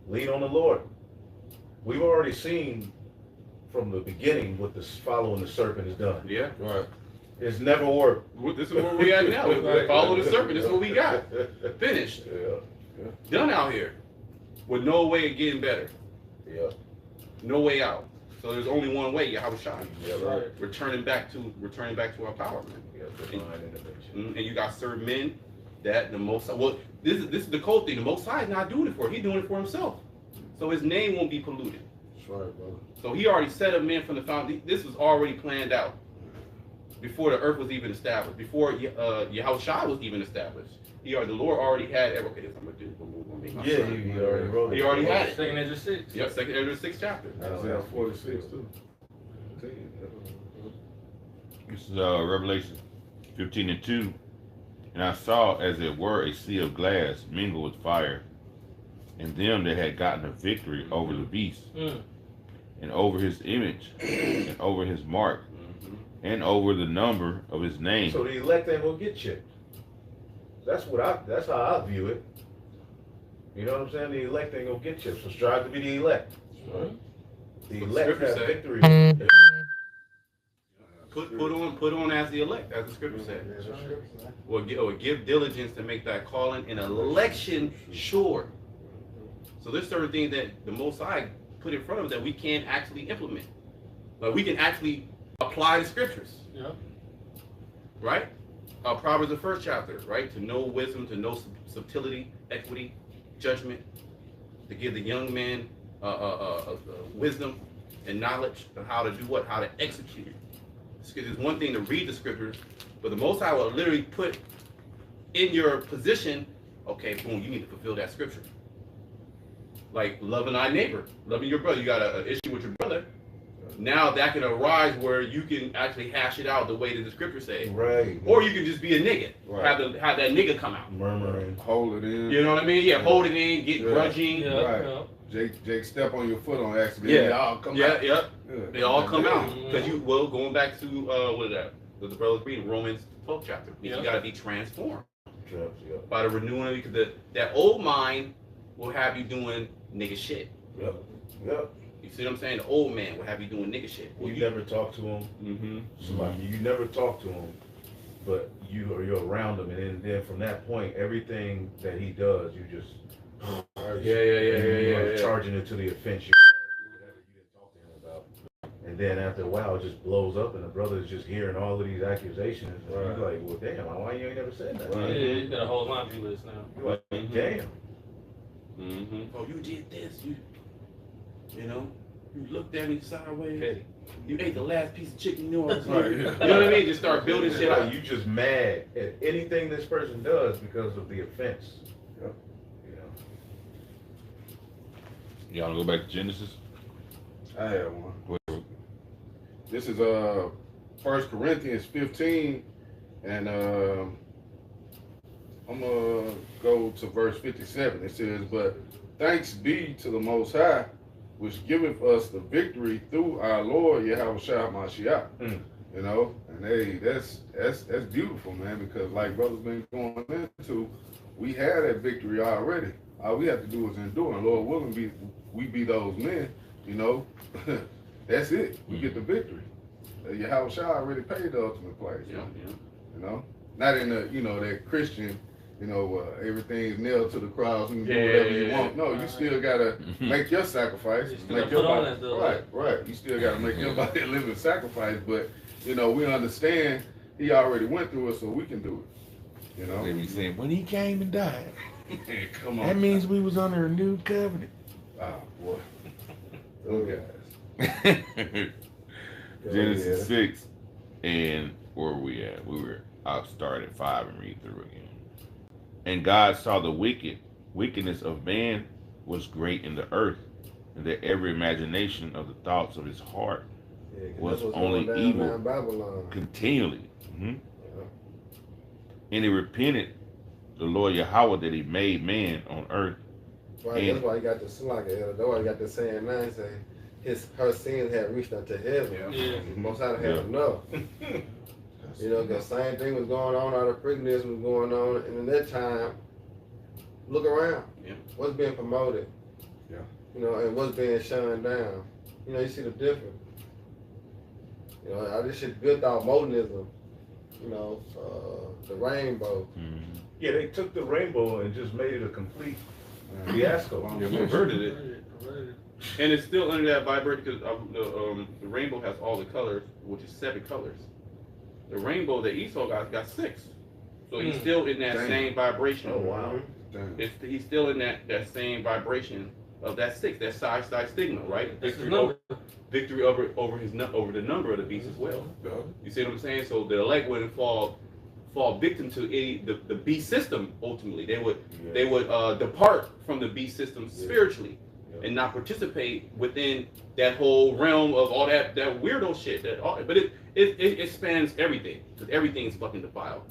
Lean on the Lord. We've already seen from the beginning what this following the serpent has done. Yeah. Right. It's never worked. This is where we at now. We follow the serpent. This is what we got. Finished. Yeah. Done out here. With no way of getting better. Yeah. No way out. So there's only one way, Yahweh Shai. Yeah, right. Returning back to our power, man. Yeah, divine intervention. And you got certain men that the Most High, this is the cold thing. The Most High is not doing it for him. He's doing it for himself. So his name won't be polluted. That's right, brother. So he already set up men from the foundation. This was already planned out before the earth was even established, before Yahweh Shai was even established. The Lord already had. Okay, this I'm gonna do. Yeah, he already wrote it. He already had it. 2nd Ezra 6. Yep, 2nd Ezra 6 chapter. Isaiah 46 too. This is Revelation 15:2. And I saw, as it were, a sea of glass mingled with fire, and them that had gotten a victory over the beast, and over his image, and over his mark, and over the number of his name. So the elect ain't gonna get chipped. That's how I view it. You know what I'm saying? The elect ain't gonna get chipped. So strive to be the elect. Right? The elect have victory. Put on as the elect, as the scripture said. Or give diligence to make that calling and election sure. So there's certain things that the Most High put in front of us that we can't actually implement. But we can actually apply the scriptures. Yeah. Right? Proverbs, the first chapter, right? To know wisdom, to know subtlety, equity, judgment, to give the young man wisdom and knowledge on how to do what, how to execute it. Because it's one thing to read the scriptures, but the Most High will literally put in your position, okay, boom, you need to fulfill that scripture. Like loving thy neighbor, loving your brother. You got an issue with your brother. Now that can arise where you can actually hash it out the way that the scriptures say. Right. Or you can just be a nigga. Right. Have that nigga come out. Murmuring. Hold it in. You know what I mean? Yeah, hold it in, get grudging. Yeah, Right. yeah. Jake step on your foot on accident. Yeah. They all come Yeah, out. yeah. Yeah. They all come out. Mhm. Because going back to, what is that? The brothers reading Romans 12th chapter. Yeah. You got to be transformed Yep. by the renewing of because that old mind will have you doing nigga shit. Yep. Yep. You see what I'm saying? The old man will have you doing nigga shit. You never talk to him. Mm-hmm. Somebody, you never talk to him, but you're around him, and then from that point, everything that he does, you just Yeah. charging it to the offense you whatever you didn't talk to him about, and then after a while, it just blows up, and the brother is just hearing all of these accusations, and he's like, well, damn, why you ain't never said that? Yeah, you got a whole laundry list now. You're like, damn. Mm-hmm. Oh, you did this. You know, you looked at me sideways. Petty. You ate the last piece of chicken you knew I was Right. hungry. You know what I mean? Just start building shit Like, up. you just mad at anything this person does because of the offense. Yep. You know. Y'all wanna go back to Genesis? I have one. Wait. This is 1 Corinthians 15, and I'm gonna go to verse 57. It says, "But thanks be to the Most High, which giveth us the victory through our Lord Yahushua Mashiach." You know, and hey, that's beautiful, man. Because like brother's been going into, we had that victory already. All we have to do is endure, and Lord willing, we be those men. You know, that's it. We get the victory. Yahushua already paid the ultimate price. Yeah. You know, not in the that Christian. Everything's nailed to the cross and you do whatever you want. No, you still gotta make your sacrifice. You still Make gotta your put on body, that though. right. You still gotta make your body a living sacrifice. But we understand he already went through it, so we can do it. They be saying, when he came and died, Come on. that means we was under a new covenant. Oh boy, those guys. Genesis 6, and where were we at? I'll start at 5 and read through again. And God saw the wickedness of man was great in the earth, and that every imagination of the thoughts of his heart was only evil Babylon. continually. And he repented the Lord Yahweh that he made man on earth. Right, that's why he got the that's why he got the saying now, saying her sins had reached unto heaven. Yeah. Most High had enough. Because same thing was going on, all the pregnancy was going on, and in that time, look around. Yeah. What's being promoted? Yeah. And what's being shunned down. You see the difference. This shit good thought modernism. The rainbow. Yeah, they took the rainbow and just made it a complete fiasco. Perverted it. And it's still under that vibration because the rainbow has all the colors, which is 7 colors. The rainbow that Esau got 6. So he's still in that same vibration. Oh, wow. He's still in that same vibration of that 6, that side stigma, right? Victory over the number of the beast as well. You see what I'm saying? So the elect wouldn't fall victim to the beast system. Ultimately, they would depart from the beast system spiritually and not participate within that whole realm of all that weirdo shit. But it spans everything because everything's fucking defiled.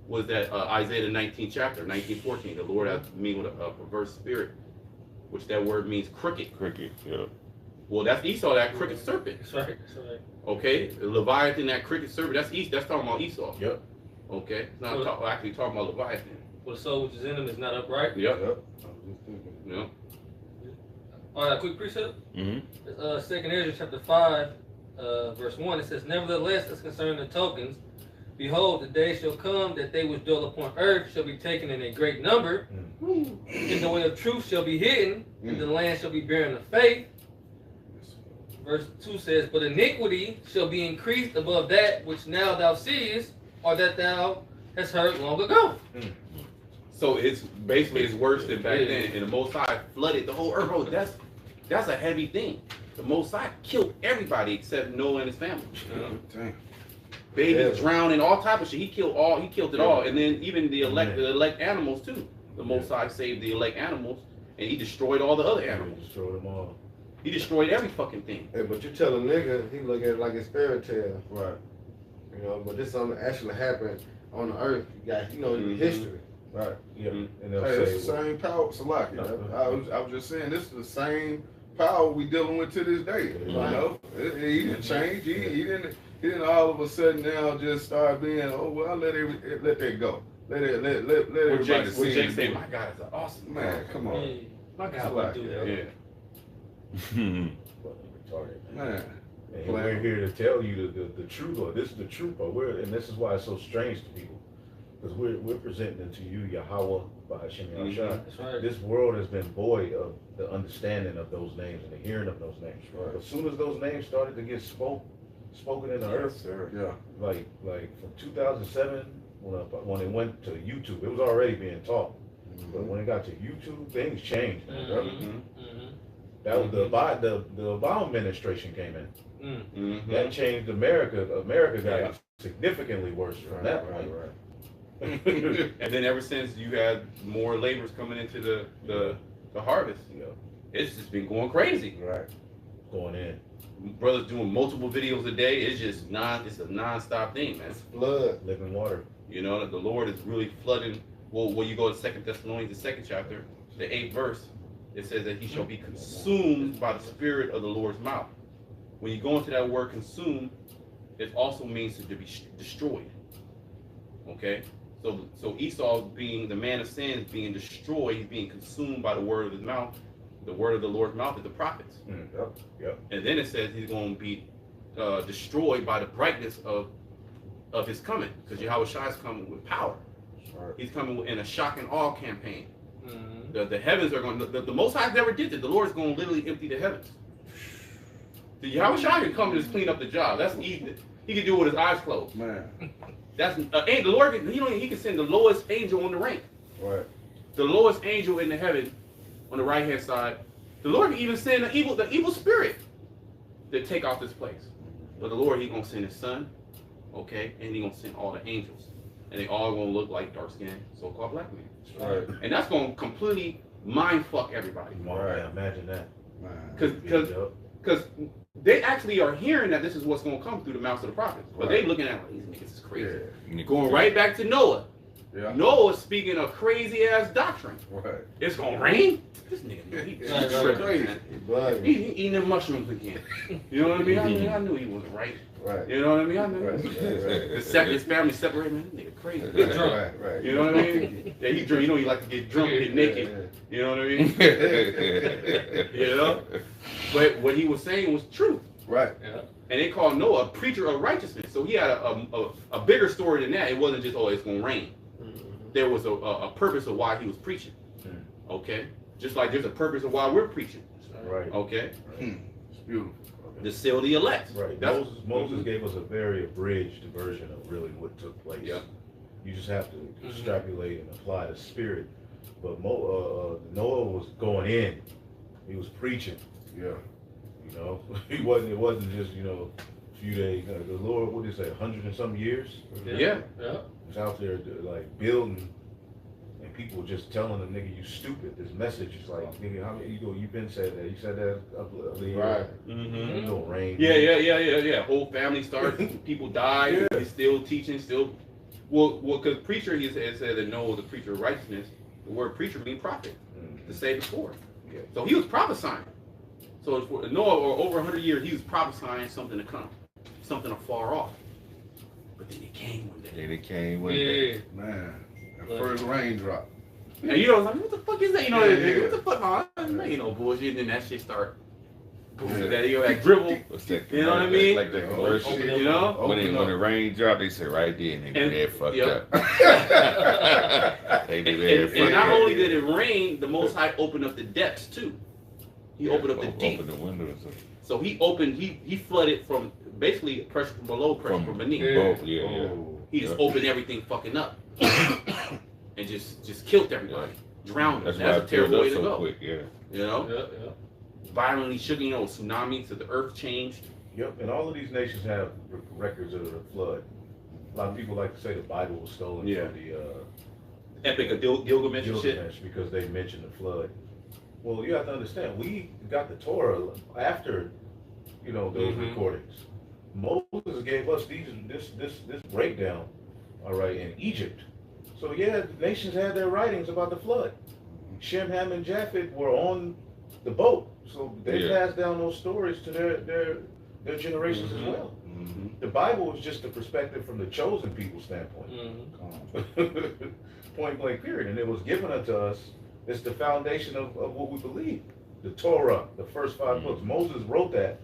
Was that Isaiah the 19th chapter, 19:14? The Lord has me with a perverse spirit, which that word means crooked. Cricket, yeah. Well, that's Esau, that crooked serpent. That's right. Okay, the Leviathan, that crooked serpent. That's talking about Esau. Yep. Okay, it's not actually talking about Leviathan. For the soul which is in him is not upright. Yep. Yep. All right, quick precept. Mm-hmm. 2 Ezra chapter 5, verse 1. It says, "Nevertheless, as concerning the tokens, behold, the day shall come that they which dwell upon earth shall be taken in a great number, and the way of truth shall be hidden, and the land shall be barren of faith." Verse 2 says, "But iniquity shall be increased above that which now thou seest, or that thou hast heard long ago. So it's basically it's worse than back then. And the Most High flooded the whole earth. Bro, that's a heavy thing. The Most High killed everybody except Noah and his family. Damn. Babies drowning, all type of shit. He killed it all. And then even the elect animals too. The Most High saved the elect animals, and he destroyed all the other animals. He destroyed them all. He destroyed every fucking thing. Hey, but you tell a nigga, he look at it like it's fairy tale. Right. You know, but this something that actually happened on the earth. You got, you know, history. Right. Yeah. And Hey, they'll it's say, the same power. Salaki. I was just saying, this is the same power we dealing with to this day. You know, he didn't change. He didn't all of a sudden now just start being, oh well, let that go. Let everybody see. Jake say, my God is an awesome Man, come on. Yeah, my God would do that. Yeah. fucking retarded, man. Man. And we're here to tell you the truth, or this is the truth, but and this is why it's so strange to people, because we're presenting to you Yahweh by Hashem Yahushua. That's right. This world has been void of the understanding of those names and the hearing of those names. Right. As soon as those names started to get spoken in the earth, Sir. Yeah. like from 2007 when it went to YouTube, it was already being taught. But when it got to YouTube, things changed. Man, brother. That was the Obama administration came in. That changed America. America got significantly worse from that point. And then ever since you had more laborers coming into the harvest, it's just been going crazy. Right. Going in. Brothers doing multiple videos a day. It's just it's a non-stop thing, man. It's flood. Living water. You know, the Lord is really flooding. Well, when you go to 2 Thessalonians, the 2nd chapter, the 8th verse, it says that he shall be consumed by the spirit of the Lord's mouth. When you go into that word consume, it also means to be destroyed. Okay? So Esau, being the man of sin, is being destroyed. He's being consumed by the word of his mouth. The word of the Lord's mouth is the prophets. Yep. And then it says he's going to be destroyed by the brightness of his coming, because Yahweh Shai is coming with power. Right. He's coming in a shock and awe campaign. The heavens are going to, the Most High never did that. The Lord is going to literally empty the heavens. The Yahweh Shai can come and just clean up the job. That's easy. He can do it with his eyes closed. Man. That's and the Lord he can send the lowest angel on the rank. Right. The lowest angel in the heaven on the right hand side. The Lord can even send the evil spirit to take off this place. But the Lord, he's gonna send his son, okay, and he's gonna send all the angels. And they all gonna look like dark skinned so-called black men. Right. And that's gonna completely mind fuck everybody. Right. Imagine that. Because they actually are hearing that this is what's going to come through the mouths of the prophets. But they looking at these niggas is crazy. Yeah. Going right back to Noah. Yeah. Noah speaking a crazy ass doctrine. Right. It's going to rain? This nigga, he's crazy. He's eating them mushrooms again. You know what I mean? I knew he wasn't right. Right. You know what I mean? I knew. Right. His family separated, man. This nigga crazy. Right. You know what I mean? Yeah, he drunk. You know he like to get drunk, get naked. You know what I mean? You know? But what he was saying was truth. Right. Yeah. And they called Noah a preacher of righteousness. So he had a bigger story than that. It wasn't just, oh, it's going to rain. There was a purpose of why he was preaching. Okay? Just like there's a purpose of why we're preaching. Right. Okay? It's beautiful. To seal the elect. Right. Moses gave us a very abridged version of really what took place. Yeah. You just have to extrapolate and apply the spirit. But Noah was going in. He was preaching. Yeah. You know, it wasn't just, a few days. The Lord, what did he say, 100 and some years? Yeah. He was out there like building, and people were just telling the nigga, you stupid. This message is like, nigga, how many you've been said that? You said that other year. Right. Mm-hmm. No rain. Yeah. Whole family started, people died. Yeah. He's still teaching, well, because preacher, he said that Noah was a preacher of righteousness. The word preacher means prophet, to say before. Yeah. So he was prophesying. So for Noah, over 100 years, he was prophesying something to come, something afar off. But then it came one day. Man, the first raindrop. And you know, like, what the fuck is that? You know, what the fuck? Ain't no bullshit. And then that shit start. That dribble. You know what I mean? Like the commercial. You know? When the rain dropped, they said right there, and they be there fucked up. They be there fucked up. And not only did it rain, the Most High opened up the depths too. He opened up the deep. Opened the windows. So he flooded from basically pressure from below, pressure from beneath. Yeah. he just opened everything fucking up and just killed everybody, drowned them. That's a terrible way to go. Quick, yeah. You know, violently shook. You know, tsunami, so the earth changed. Yep, and all of these nations have records of the flood. A lot of people like to say the Bible was stolen from the Epic of Gilgamesh and shit. Gilgamesh because they mentioned the flood. Well, you have to understand, we got the Torah after, you know, those recordings. Moses gave us this breakdown, all right, in Egypt. So yeah, the nations had their writings about the flood. Shem, Ham, and Japheth were on the boat, so they passed down those stories to their generations as well. The Bible is just a perspective from the chosen people's standpoint. Point blank period. And it was given unto us. It's the foundation of what we believe. The Torah, the first 5 books. Moses wrote that.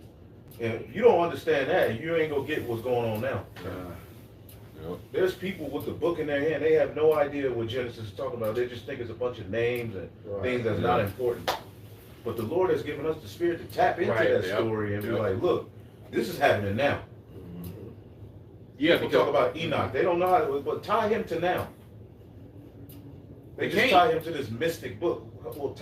And if you don't understand that, you ain't gonna get what's going on now. There's people with the book in their hand, they have no idea what Genesis is talking about. They just think it's a bunch of names and things that's not important. But the Lord has given us the spirit to tap into that story and be like, look, this is happening now. Yeah, people talk about Enoch. They don't know how to, but tie him to now. They just tie him to this mystic book. Well,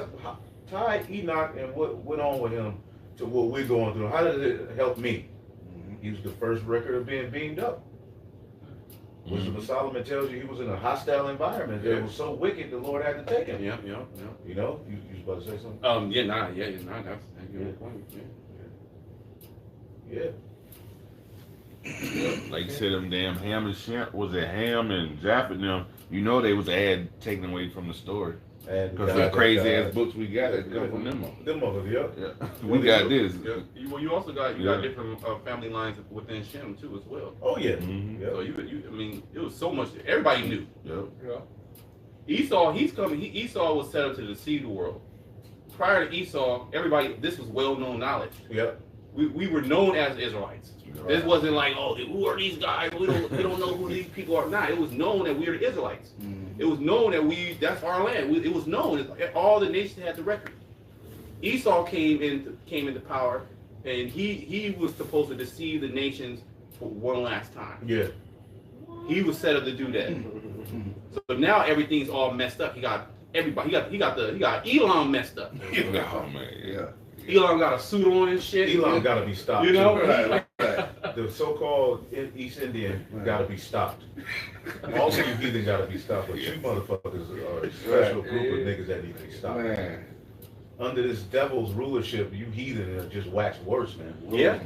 tie Enoch and what went on with him to what we're going through. How did it help me? He was the first record of being beamed up. Wisdom of Solomon tells you he was in a hostile environment. It was so wicked the Lord had to take him. Yeah. You know, you was about to say something? That's a good point. Yeah. Like you said, them damn Ham and Shem, was it Ham and Japheth them? You know they was taken away from the story. Because the crazy ass books we got that come from them. Them motherfuckers, yeah. We got this. Well, you also got different family lines within Shem too as well. Oh yeah. So I mean, it was so much. Everybody knew. Yeah. Esau, he's coming. Esau was set up to deceive the world. Prior to Esau, everybody, this was well-known knowledge. Yep. We were known as Israelites. Right. This wasn't like, oh, who are these guys? We don't know who these people are. Nah, it was known that we are the Israelites. It was known that that's our land. It was known. All the nations had the record. Esau came into power, and he was supposed to deceive the nations for one last time. Yeah. He was set up to do that. So now everything's all messed up. He got everybody. He got Elon messed up. Oh man, yeah. Elon got a suit on and shit. Elon got to be stopped. You know, right. The so-called East Indian got to be stopped. All of you heathens got to be stopped. But you motherfuckers are a special group of niggas that need to be stopped. Man. Under this devil's rulership, you heathen just wax worse, man. Yeah.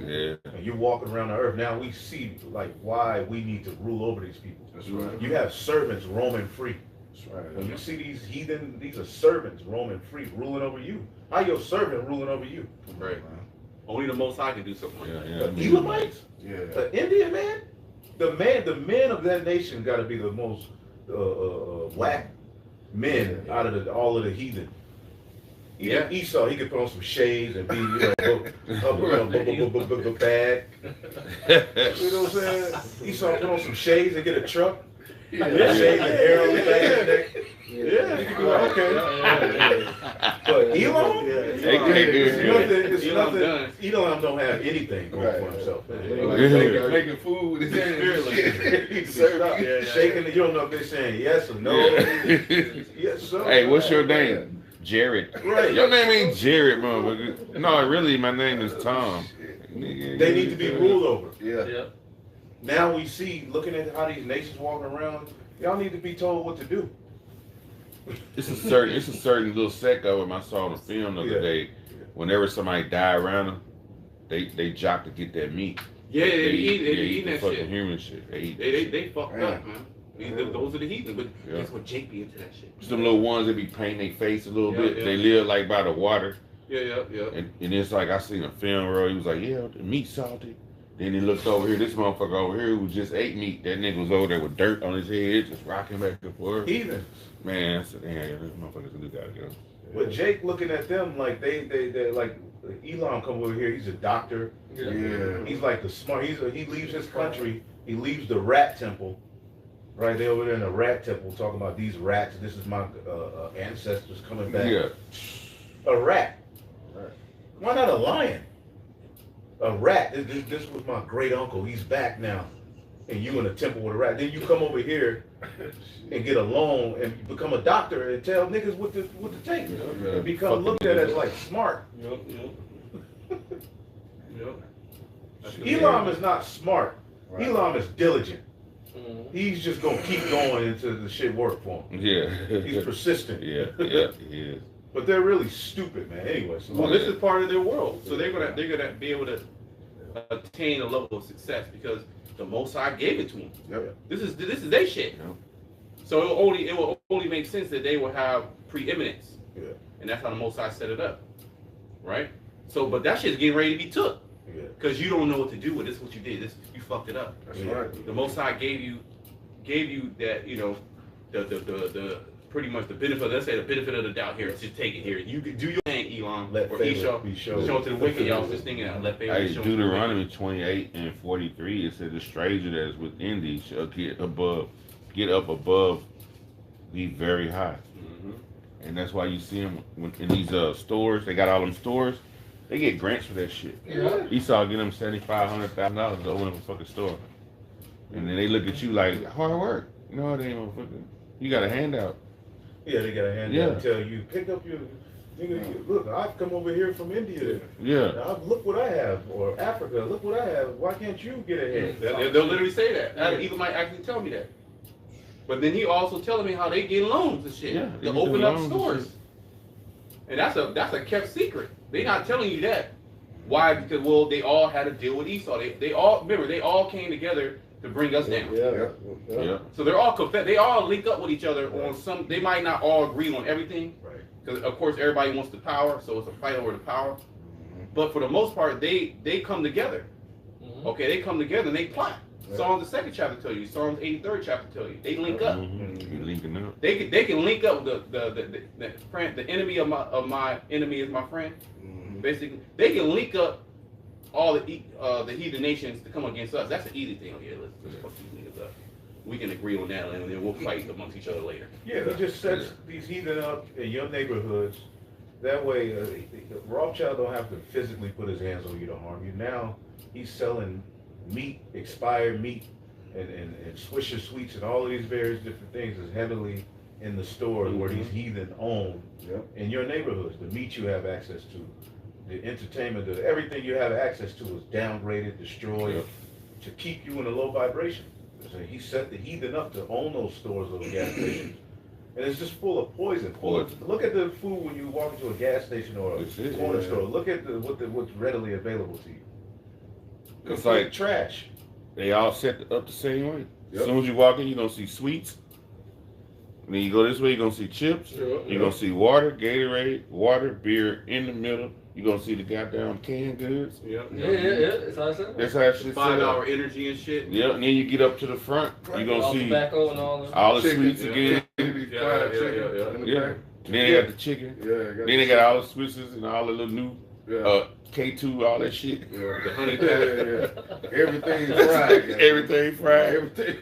And you're walking around the earth. Now we see like why we need to rule over these people. That's right. You have servants roaming free. That's right. When you see these heathen, these are servants roaming free, ruling over you. How your servant ruling over you? Right. Only the Most High can do something like that. The Elamites? Yeah. The Indian man? The men of that nation got to be the most whack men out of all of the heathen. Even Esau, he could put on some shades and be, bad. You know what I'm saying? Esau put on some shades and get a truck. Shades and hair on the back of the neck. Yeah, you can be like, okay. But Elon? It's nothing. Elon don't have anything going for himself. Making food with his hands. Shaking, you don't know if they're saying yes or no. Yes, sir. Hey, what's your name? Jared. Right. Your name ain't Jared, motherfucker. No, really, my name is Tom. They need to be ruled over. Yeah. Now we see, looking at how these nations walking around, y'all need to be told what to do. It's a certain little sect of them I saw in the film the other day. Whenever somebody die around them, they jock to get that meat. Yeah, they eat that fucking shit. Human shit. They fucked up, man. Those are the heathen, but that's what Jake be into that shit. Some little ones that be painting their face a little bit. They live like by the water. Yeah. And it's like I seen a film where he was like, yeah, the meat salty. Then he looked over here, this motherfucker over here who just ate meat. That nigga was over there with dirt on his head, just rocking back and forth. Heathens. Man, I said, damn, this motherfuckers do gotta go. But Jake looking at them like they like Elon come over here, he's a doctor. Yeah. He's like the smart, he leaves his country, he leaves the rat temple. Right, they over there in the rat temple talking about these rats. This is my ancestors coming back. Yeah. A rat. Why not a lion? A rat. This was my great uncle. He's back now. and you in a temple with a rat. Then you come over here and get a loan and become a doctor and tell niggas what to take. Yeah. And become looked at as like smart. Elam is not smart. Right. Elam is diligent. Mhm. He's just gonna keep going until the shit work for him. Yeah. He's persistent. Yeah, he is. But they're really stupid, man. Anyway, so Well, this is part of their world, so they're gonna be able to attain a level of success because the Most High gave it to them. Yep. This is their shit. Yep. So it will only make sense that they will have preeminence. Yeah. And that's how the Most High set it up, right? So, but that shit's getting ready to be took yeah. because you don't know what to do with this. What you did, this you fucked it up. That's Yeah. right. The Most High gave you that, you know, the pretty much the benefit. Let's say the benefit of the doubt here. Just take it here. You can do your thing, Elam, Let or favor Esau. be shown. Show it to the wicked. Y'all just thinking that. Let favor Hey, be shown. to the wicked. Deuteronomy 28 and 43, it said the stranger that is within thee shall get up above thee very high. Mhm. And that's why you see them in these stores. They got all them stores. They get grants for that shit. Yeah. Esau get them $7,500,000 to open up a fucking store, and then they look at you like hard work. No, they ain't motherfucking. You got a handout. Yeah, they got a hand Yeah. down and tell you, pick up your nigga, look, I've come over here from India. Yeah. Now, look what I have. Or Africa, look what I have. Why can't you get ahead? They'll literally say that. Either might actually tell me that. But then he also telling me how they get loans and shit Yeah, they to get open the up loans and stores. shit. And that's a kept secret. They not telling you that. Why? Because well, they all had to deal with Esau. They all remember they all came together to bring us down. Yeah. So they're all they all link up with each other on some. They might not all agree on everything. Right. Because of course everybody wants the power, so it's a fight over the power. But for the most part, they come together. Mhm. Okay, they come together and they plot. Right. Psalms the 2nd chapter tell you. Psalms 83rd chapter tell you. They link up. Mm-hmm. You linking up. They can link up with the friend. The enemy of my enemy is my friend. Basically, they can link up all the heathen nations to come against us. That's an easy thing. Oh yeah, let's fuck these niggas up. We can agree on that, and then we'll fight amongst each other later. Yeah, he just sets these heathen up in your neighborhoods. That way, Rothschild don't have to physically put his hands on you to harm you. Now, he's selling meat, expired meat, and Swisher Sweets and all of these various different things is heavily in the stores where these heathen own in your neighborhoods. The meat you have access to, the entertainment, everything you have access to is downgraded, destroyed to keep you in a low vibration. So he set the heathen up to own those stores, those gas stations. And it's just full of poison. Look at the food when you walk into a gas station or a corner store. Look at what's readily available to you. It's like trash. they all set up the same way. Yep. As soon as you walk in, you're gonna see sweets. And then you go this way, you're gonna see chips. Sure. You're gonna see water, Gatorade, water, beer in the middle. You're gonna see the goddamn canned goods. Yeah. That's how I said. That's how that shit's set up. $5 energy and shit. Yep, and then you get up to the front, you're gonna All see tobacco and all that. all the Chicken, sweets again. Yeah. Yeah. Then they got the chicken. Then they got all the switches and all the little new K2, all that shit. The honey Everything fried. Everything fried. Everything.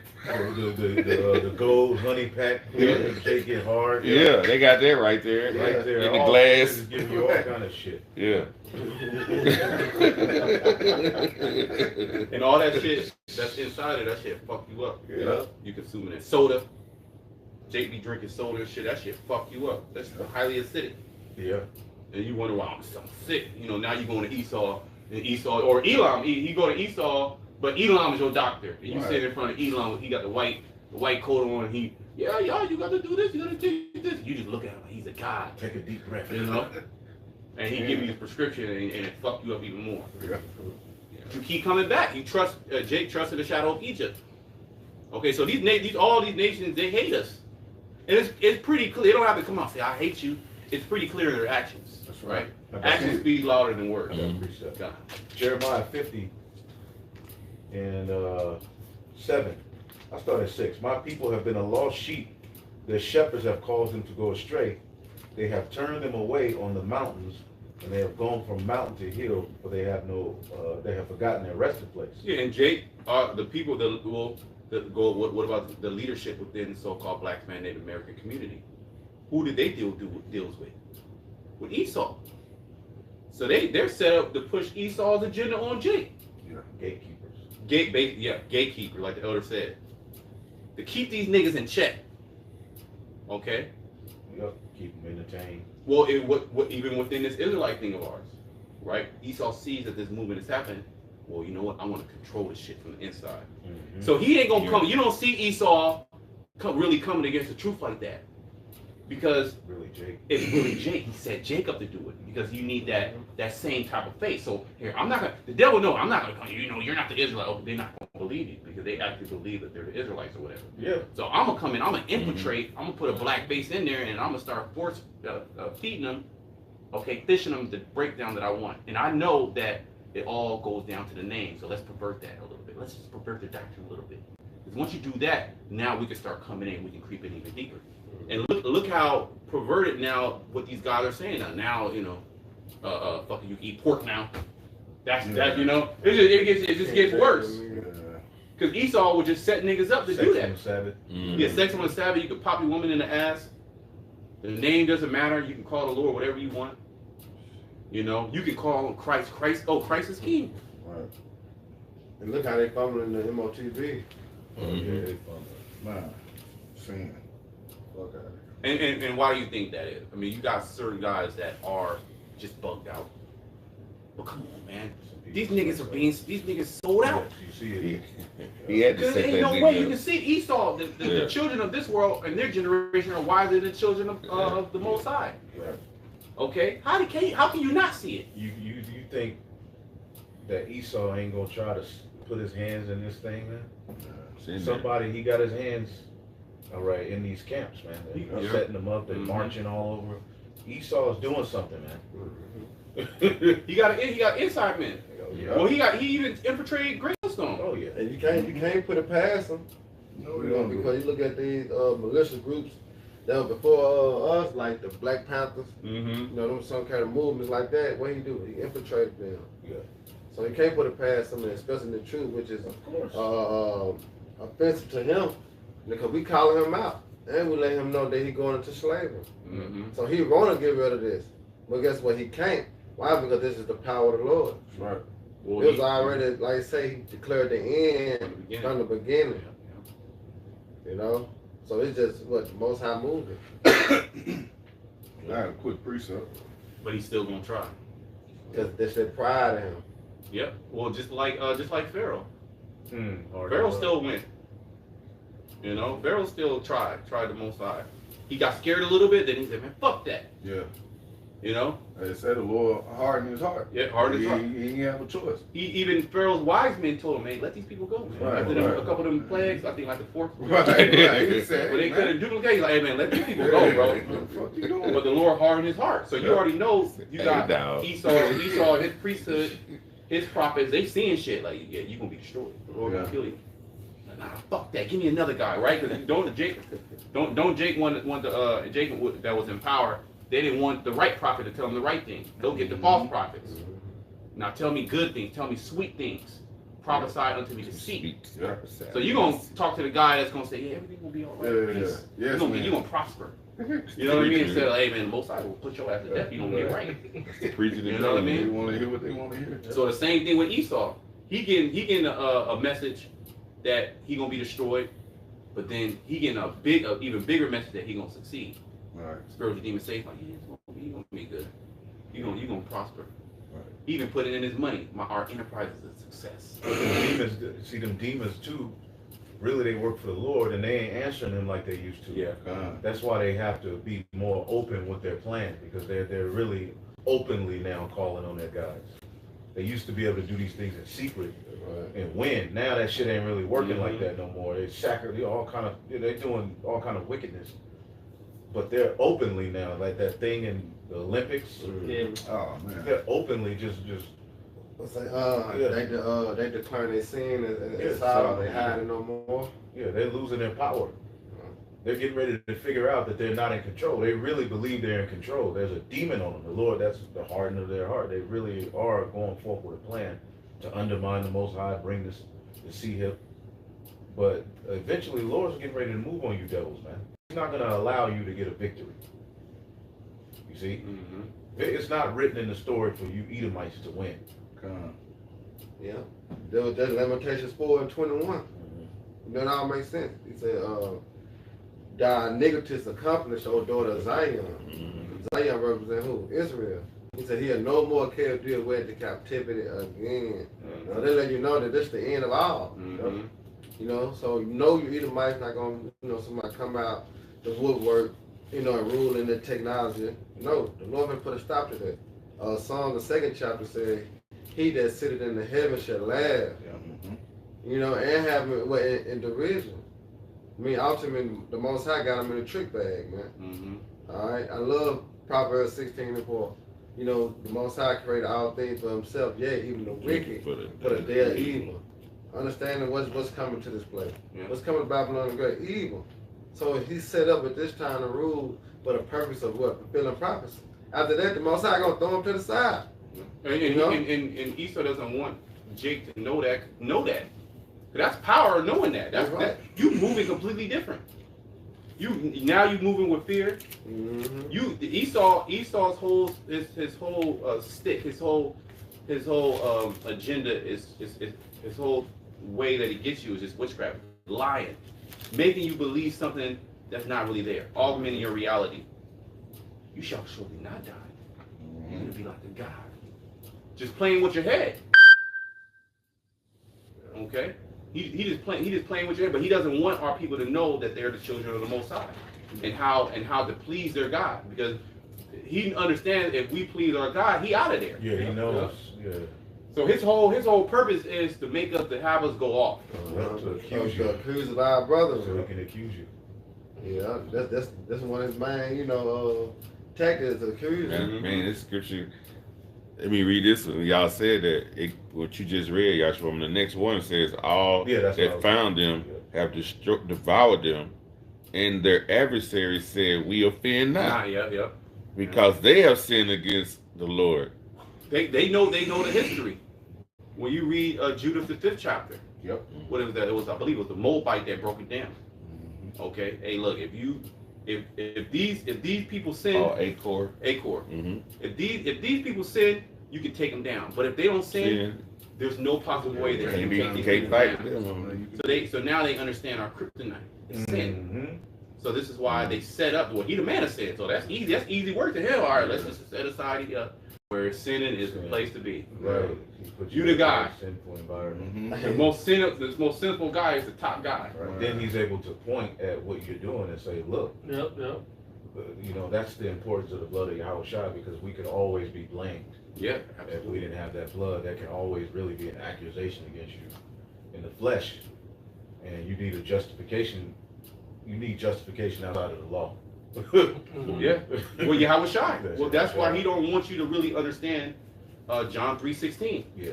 The gold honey pack, they get hard. Yeah, they got that right there. Right there. In the All glass. just give you all kind of shit. Yeah. And all that shit that's inside of that shit fuck you up. Yeah. You consuming that soda. Jake be drinking soda and shit. That shit fuck you up. That's highly acidic. Yeah. And you wonder why I'm sick. You know, now you going to Esau. And Esau or Elam. He go to Esau, but Elam is your doctor. And you sit in front of Elam. He got the white coat on. And you got to do this. You got to do this. You just look at him like he's a god. Take a deep breath. You know. And he give you his prescription and it fuck you up even more. Yeah. You keep coming back. Jake trusted the shadow of Egypt. Okay, so all these nations, they hate us. And it's pretty clear. They don't have to come out and say, I hate you. It's pretty clear in their actions. That's right. Actions speak louder than words. God. Jeremiah 50 and 7. I start at 6. My people have been a lost sheep. Their shepherds have caused them to go astray. They have turned them away on the mountains, and they have gone from mountain to hill, for they have forgotten their resting place. Yeah, and Jake, the people what about the leadership within the so-called Black man Native American community? Who did they deals with? With Esau. So they're set up to push Esau's agenda on Jake. Gatekeepers. gatekeeper, like the elder said, to keep these niggas in check. Okay. Yep. Keep them entertained. Well, what even within this Israelite thing of ours, right? Esau sees that this movement is happening. Well, you know what? I want to control this shit from the inside. Mm-hmm. So he ain't gonna come. You don't see Esau really coming against the truth like that, because Really, Jake. it's really Jake. He set Jacob to do it because you need that same type of faith. So here, I'm not gonna. The devil know I'm not gonna come. You know, you're not the Israelite. Oh, they're not gonna believe you because they actually believe that they're the Israelites or whatever. Yeah. So I'm gonna come in. I'm gonna infiltrate. I'm gonna put a black base in there, and I'm gonna start feeding them. Okay, fishing them the breakdown that I want. And I know that it all goes down to the name. So let's pervert that a little bit. Let's just pervert the doctrine a little bit. Because once you do that, now we can start coming in. We can creep in even deeper. And look how perverted now what these guys are saying now. You know, fucking you can eat pork now. That's you know, it just gets worse. Because Esau would just set niggas up to do that. On the Sabbath. Yeah, sex on the Sabbath. You could pop your woman in the ass. The name doesn't matter. You can call the Lord whatever you want. You know, you can call him Christ. Oh, Christ is king. Right. And look how they fumbling the MOTV. Oh, yeah, they fun. Man, sin. Fuck out of here. And why do you think that is? I mean, you got certain guys that are just bugged out. But come on, man. These niggas sold out. You see it. He had to Because set ain't that no way you nigga can up. see Esau. The children of this world and their generation are wiser than the children of the Most High. Right. Okay, how can you not see it? You think that Esau ain't gonna try to put his hands in this thing, man? Somebody, he got his hands, all right, in these camps, man. They're Yeah. setting them up. They're marching all over. Esau is doing something, man. He got inside men. Yeah. Well, he even infiltrated Greenstone. Oh yeah. And you can't put it past them. No, You know, because you look at these militia groups that were before us, like the Black Panthers, Mm-hmm. you know, them some kind of movements like that. What he do? He infiltrated them. Yeah. So he can't put it past them, especially the truth, which is Of course. offensive to him, because we calling him out and we let him know that he going into slavery. Mm-hmm. So he want to get rid of this, but guess what? He can't. Why? Because this is the power of the Lord. That's right. Well, It was already, like I say, he declared the end from the beginning. You know, so it's just what the Most High moved it. I had a quick precept. but he's still gonna try. Because there's that pride in him. Yep. Well, just like Pharaoh. Hard Pharaoh to still went. You know, Pharaoh still tried the Most High. He got scared a little bit, then he said, "Man, fuck that." Yeah. You know. They said the Lord hardened his heart. Yeah, hardened his heart. He didn't have a choice. Even Pharaoh's wise men told him, "Hey, let these people go, man." Right, After them, right. a couple of them plagues, I think like the fourth. Right. He said, But they "Hey, couldn't man, duplicate. He's like, "Hey, man, let these people go, bro." what the fuck you doing?" But the Lord hardened his heart. So you Yeah. already know you got Hey, dog. Esau, his priesthood, his prophets, they seeing shit like, yeah, you're gonna be destroyed. The Lord Yeah. gonna kill you. Like, nah, fuck that. Give me another guy, right? Because Jake want the Jacob that was in power. They didn't want the right prophet to tell them the right thing. They'll get the false prophets. Now tell me good things. Tell me sweet things. Prophesy unto me deceit. Yeah. So you're going to talk to the guy that's going to say, yeah, everything will be all right. Yeah. Peace. Yes, You're man. going to prosper. You know what I mean? Instead of, hey, man, the Most High will put your ass to death. You don't get right. Preaching You know what I mean? They want to hear what they want to hear. So the same thing with Esau. He getting a message that he going to be destroyed. But then he getting a even bigger message that he going to succeed. Right. Spiritual demon says, like, yeah, he's going to be good. You're going to prosper. Right. He even put it in his money. Our enterprise is a success. Them demons too, really they work for the Lord and they ain't answering him like they used to. Yeah. That's why they have to be more open with their plan, because they're really openly now calling on their guys. They used to be able to do these things in secret and win. Now that shit ain't really working like that no more. They're they're doing all kind of wickedness. But they're openly now, like that thing in the Olympics. Yeah. Oh man. They're openly just It's like, Yeah. they declare their sin Yeah, as sorrow. so- They hide it no more. yeah, they're losing their power. They're getting ready to figure out that they're not in control. They really believe they're in control. There's a demon on them. The Lord, that's the hardening of their heart. They really are going forth with a plan to undermine the Most High, bring this to see him. But eventually, the Lord's getting ready to move on you devils, man. He's not going to allow you to get a victory. You see? Mm-hmm. It's not written in the story for you Edomites to win. Come. Yeah. There was that Lamentations 4 and 21. That all makes sense. He said, thy iniquities accomplished, O daughter of Zion. Zion represent who? Israel. He said he'll no more care to deal with the captivity again. So they let you know that this is the end of all. You know, so you know you Edomites not gonna, you know, somebody come out the woodwork, you know, and rule in the technology. No, the Lord will put a stop to that. Psalm the 2nd chapter says, he that sitteth in the heaven shall laugh. You know, and have it in derision. I mean, ultimately, the Most High got him in a trick bag, man. All right, I love Proverbs 16 and 4. You know, the Most High created all things for himself, yet even the wicked for the day of evil. Understanding what's coming to this place. What's coming to Babylon the Great? Evil. So he set up at this time to rule for the purpose of what? Fulfilling prophecy. After that, the Most High gonna throw him to the side. And Esau doesn't want Jake to know that. That's power, knowing that. That's right. You moving completely different. You moving with fear. Esau's whole his whole stick, his whole agenda is his whole way that he gets you is just witchcraft, lying, making you believe something that's not really there, augmenting your reality. You shall surely not die. You're gonna be like the God. Just playing with your head. Okay? He just playing with your head, but he doesn't want our people to know that they're the children of the Most High and how to please their God, because he understands if we please our God, he out of there. Yeah, he knows. Yeah. So his whole purpose is to make us, to have us go off. To accuse of our brothers. So he can accuse you. Yeah, that's one of his main, you know, tactics, accuse. Man, this scripture. Let me read this one. Y'all said that what you just read, Yahshua. The next one says, all that found them have devoured them, and their adversaries said, we offend not. Because they have sinned against the Lord. They know the history. When you read Judas the 5th chapter, what is that? I believe it was the Moabite that broke it down. Okay, hey, look, if these people sin, Acor. If these people sin, you can take them down. But if they don't sin, there's no possible way that you can't fight them. So now they understand our kryptonite is sin. So this is why they set up. Well, he the man of sin, so that's easy. That's easy work to him. All right, let's just set aside where sinning is the place to be. Right. You the guy. Sinful environment. The most sinful guy is the top guy. Right. Then he's able to point at what you're doing and say, look. Yep. You know, that's the importance of the blood of Yahushua, because we could always be blamed. Yeah. If we didn't have that blood, that can always really be an accusation against you in the flesh. And you need a justification. You need justification outside of the law. Yeah. Well, Yahushua. Well, that's why he don't want you to really understand John 3:16. Yeah.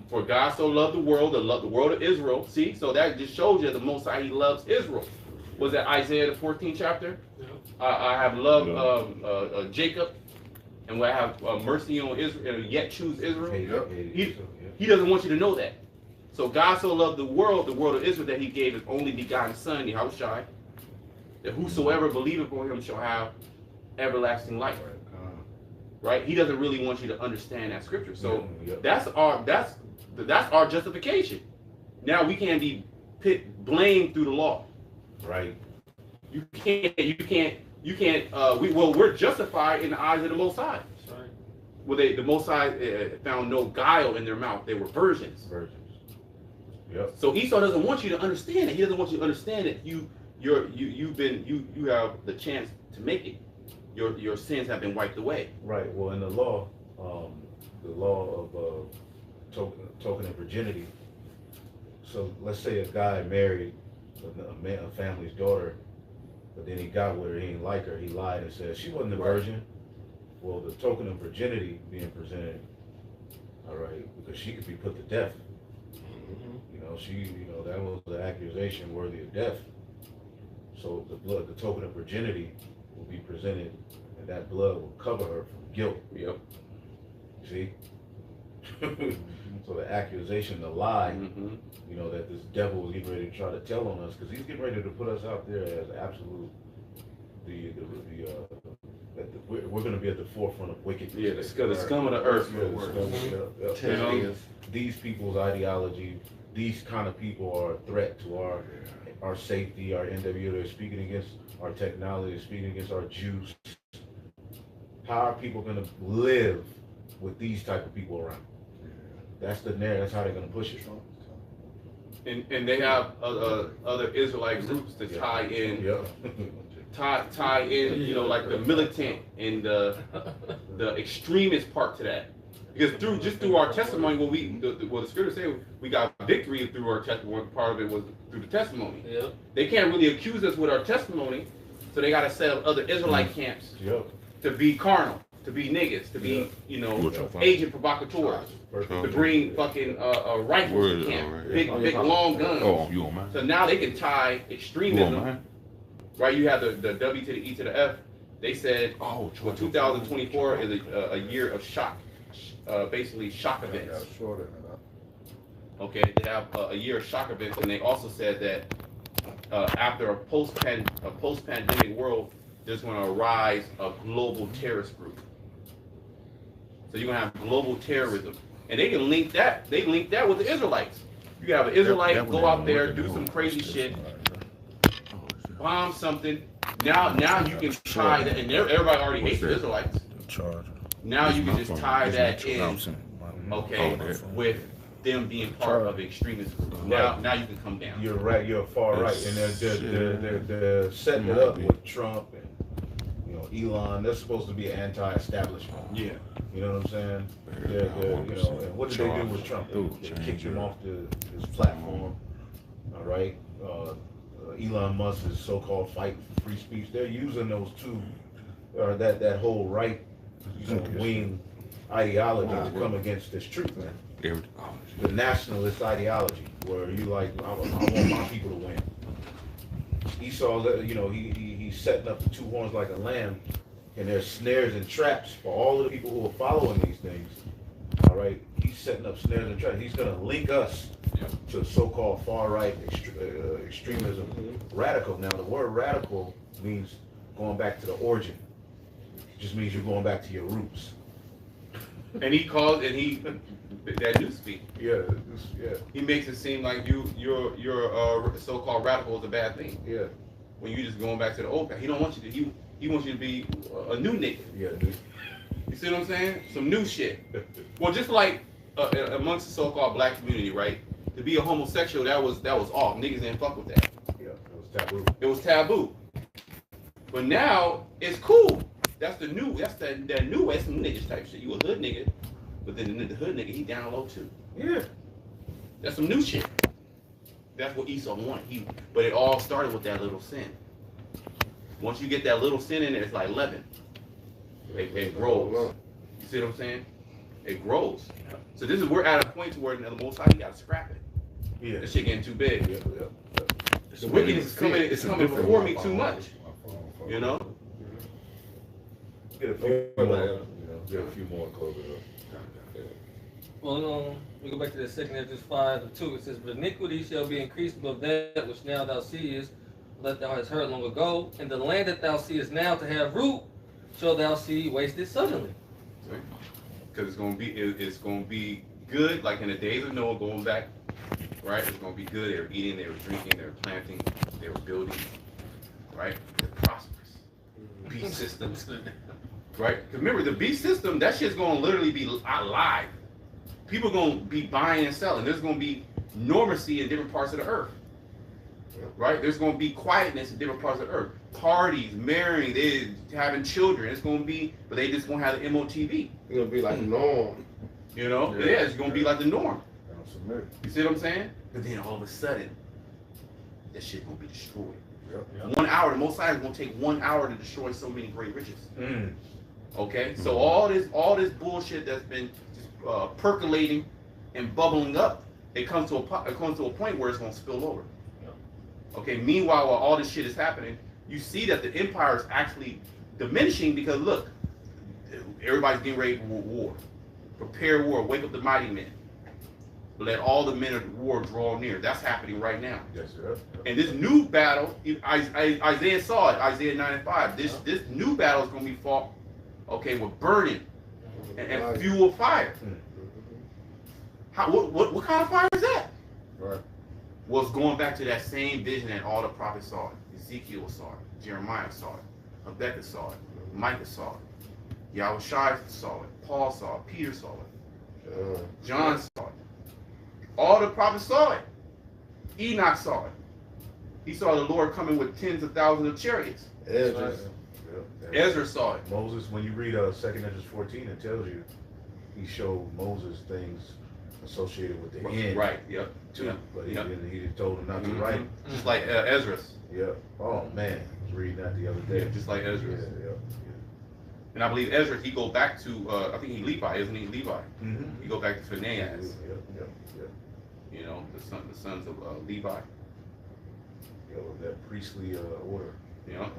For God so loved the world of Israel. See, so that just shows you the Most High, he loves Israel. Was that Isaiah the 14th chapter? Yeah. I have loved Jacob, and I have mercy on Israel, and yet choose Israel. He doesn't want you to know that. So God so loved the world of Israel, that he gave his only begotten Son, Yahushua, that whosoever believeth on him shall have everlasting life. Right? He doesn't really want you to understand that scripture. So that's our justification. Now we can't be blamed through the law. Right. You can't. We're justified in the eyes of the Most High. That's right. Well, the Most High found no guile in their mouth. They were virgins. Yep. So Esau doesn't want you to understand it. He doesn't want you to understand that you have the chance to make it. Your sins have been wiped away. Right. Well, in the law of token of virginity. So let's say a guy married a family's daughter, but then he got with her, he didn't like her, he lied and said she wasn't a virgin. Well, the token of virginity being presented, all right, because she could be put to death. You know, that was the accusation worthy of death. So the token of virginity will be presented, and that blood will cover her from guilt. Yep. See? So the accusation, the lie, you know, that this devil is getting ready to try to tell on us, because he's getting ready to put us out there as absolute, we're going to be at the forefront of wickedness. Yeah, the scum of the earth. These people's ideology, these kind of people are a threat to our safety, our NWO. They're speaking against our technology, they're speaking against our Jews. How are people going to live with these type of people around? That's the narrative. That's how they're going to push it. And they have other Israelite groups to tie in. Tie in, you know, like the militant and the extremist part to that. Because through our testimony, what the scripture say, we got victory through our testimony. Part of it was through the testimony. Yep. They can't really accuse us with our testimony, so they got to set up other Israelite camps to be carnal, to be niggas, to be agent provocateurs, to bring fucking rifles to camp, big long guns. Oh, you on mine? So now they can tie extremism. Right, you have the W to the E to the F. They said, 2024 is a year of shock, basically shock events. Okay, they have a year of shock events, and they also said that after a post-pandemic world, there's going to arise a global terrorist group. So you're going to have global terrorism, and they can link that. They link that with the Israelites. You have an Israelite go out there, do some crazy shit, bomb something. Now you can tie that, and everybody already hates the Israelites. Now you can just tie that in, okay, with them being part of the extremist group. Now you can come down. You're right. You're far right, and they're setting it up with Trump and Elon. They're supposed to be anti-establishment. Yeah. You know what I'm saying? And what did they do with Trump? They kicked him off his platform. All right. Elon Musk's so-called fight for free speech. They're using those two, or that whole right wing ideology to come against this truth, man. The nationalist ideology, where you like, I want my people to win. Esau, he's setting up the two horns like a lamb, and there's snares and traps for all of the people who are following these things. All right, he's setting up snares and traps. He's going to link us to so-called far-right extremism, radical. Now, the word radical means going back to the origin. It just means you're going back to your roots. And that newspeak. Yeah. He makes it seem like your so-called radical is a bad thing. Yeah. When you're just going back to the old guy, he don't want you to. He wants you to be a new nigga. Yeah, dude. You see what I'm saying? Some new shit. Well, just like amongst the so-called black community, right? To be a homosexual, that was off. Niggas didn't fuck with that. Yeah, it was taboo. It was taboo. But now it's cool. That's the new way, some niggas type shit. You a hood nigga, but then the hood nigga, he down low too. Yeah. That's some new shit. That's what Esau wanted. But it all started with that little sin. Once you get that little sin in there, it's like leaven. It grows. You see what I'm saying? It grows. So we're at a point to where the Most High, you gotta scrap it. Yeah. This shit getting too big. Yeah. The wickedness is coming before me too much. You know? Get a few more and close it up. Well, we go back to the second Ezra 5:2. It says, "But iniquity shall be increased above that which now thou seest, that thou hast heard long ago, and the land that thou seest now to have root, shall thou see wasted suddenly." Because it's gonna be good, like in the days of Noah, going back, right? It's gonna be good. They were eating, they were drinking, they were planting, they were building, right? They're prosperous. Beast systems, right? Because remember, the beast system, that shit's gonna literally be alive. People gonna be buying and selling. There's gonna be normacy in different parts of the earth, right? There's gonna be quietness in different parts of the earth. Parties, marrying, they having children. It's gonna be, but they just gonna have the MOTV. It's gonna be like the norm. You know? Yeah, it's gonna be like the norm. You see what I'm saying? But then all of a sudden, that shit gonna be destroyed. Yep. 1 hour, the Most High is gonna take 1 hour to destroy so many great riches. Okay? So all this bullshit that's been just, percolating and bubbling up, it comes to a point where it's gonna spill over. Okay, meanwhile, while all this shit is happening, you see that the empire is actually diminishing because look, everybody's getting ready for war. Prepare war, wake up the mighty men. let all the men of war draw near. That's happening right now. Yes, sir. And this new battle, Isaiah saw it, Isaiah 9 and 5. This new battle is going to be fought, okay, with burning and fuel fire. What kind of fire is that? Right. Well, it's going back to that same vision that all the prophets saw it. Ezekiel saw it. Jeremiah saw it. Habakkuk saw it. Micah saw it. Yahushua saw it. Paul saw it. Peter saw it. John saw it. All the prophets saw it. Enoch saw it. He saw the Lord coming with tens of thousands of chariots. Ezra saw it. Moses, when you read 2 Ezra 14, it tells you he showed Moses things associated with the end. Right, yep. Too, Yep. but he Yep. didn't. He just told him not to write. Just like Ezra. Yeah. Oh man, I was reading that the other day. Yeah, just like Ezra. Yeah. And I believe Ezra, he go back to, I think he Levi, isn't he? Levi. Mm-hmm. He go back to Phinehas. Yep. You know, the sons of Levi. Yeah, with that priestly order. You know.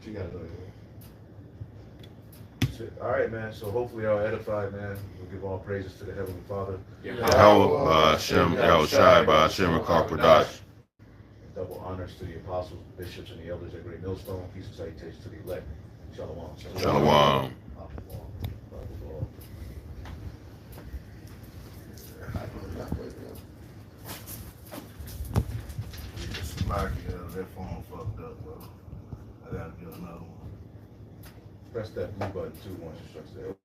You gotta know. That's it. All right, man. So hopefully y'all edified, man. We'll give all praises to the Heavenly Father. Yeah. Yahweh Shem El Shai Shem Kakwadash. Double honors to the apostles, bishops, and the elders at Great Millstone. Peace and salutations to the elect. Shalom. Shalom. That phone fucked up, bro. I gotta get another one. Press that blue button too once you press that.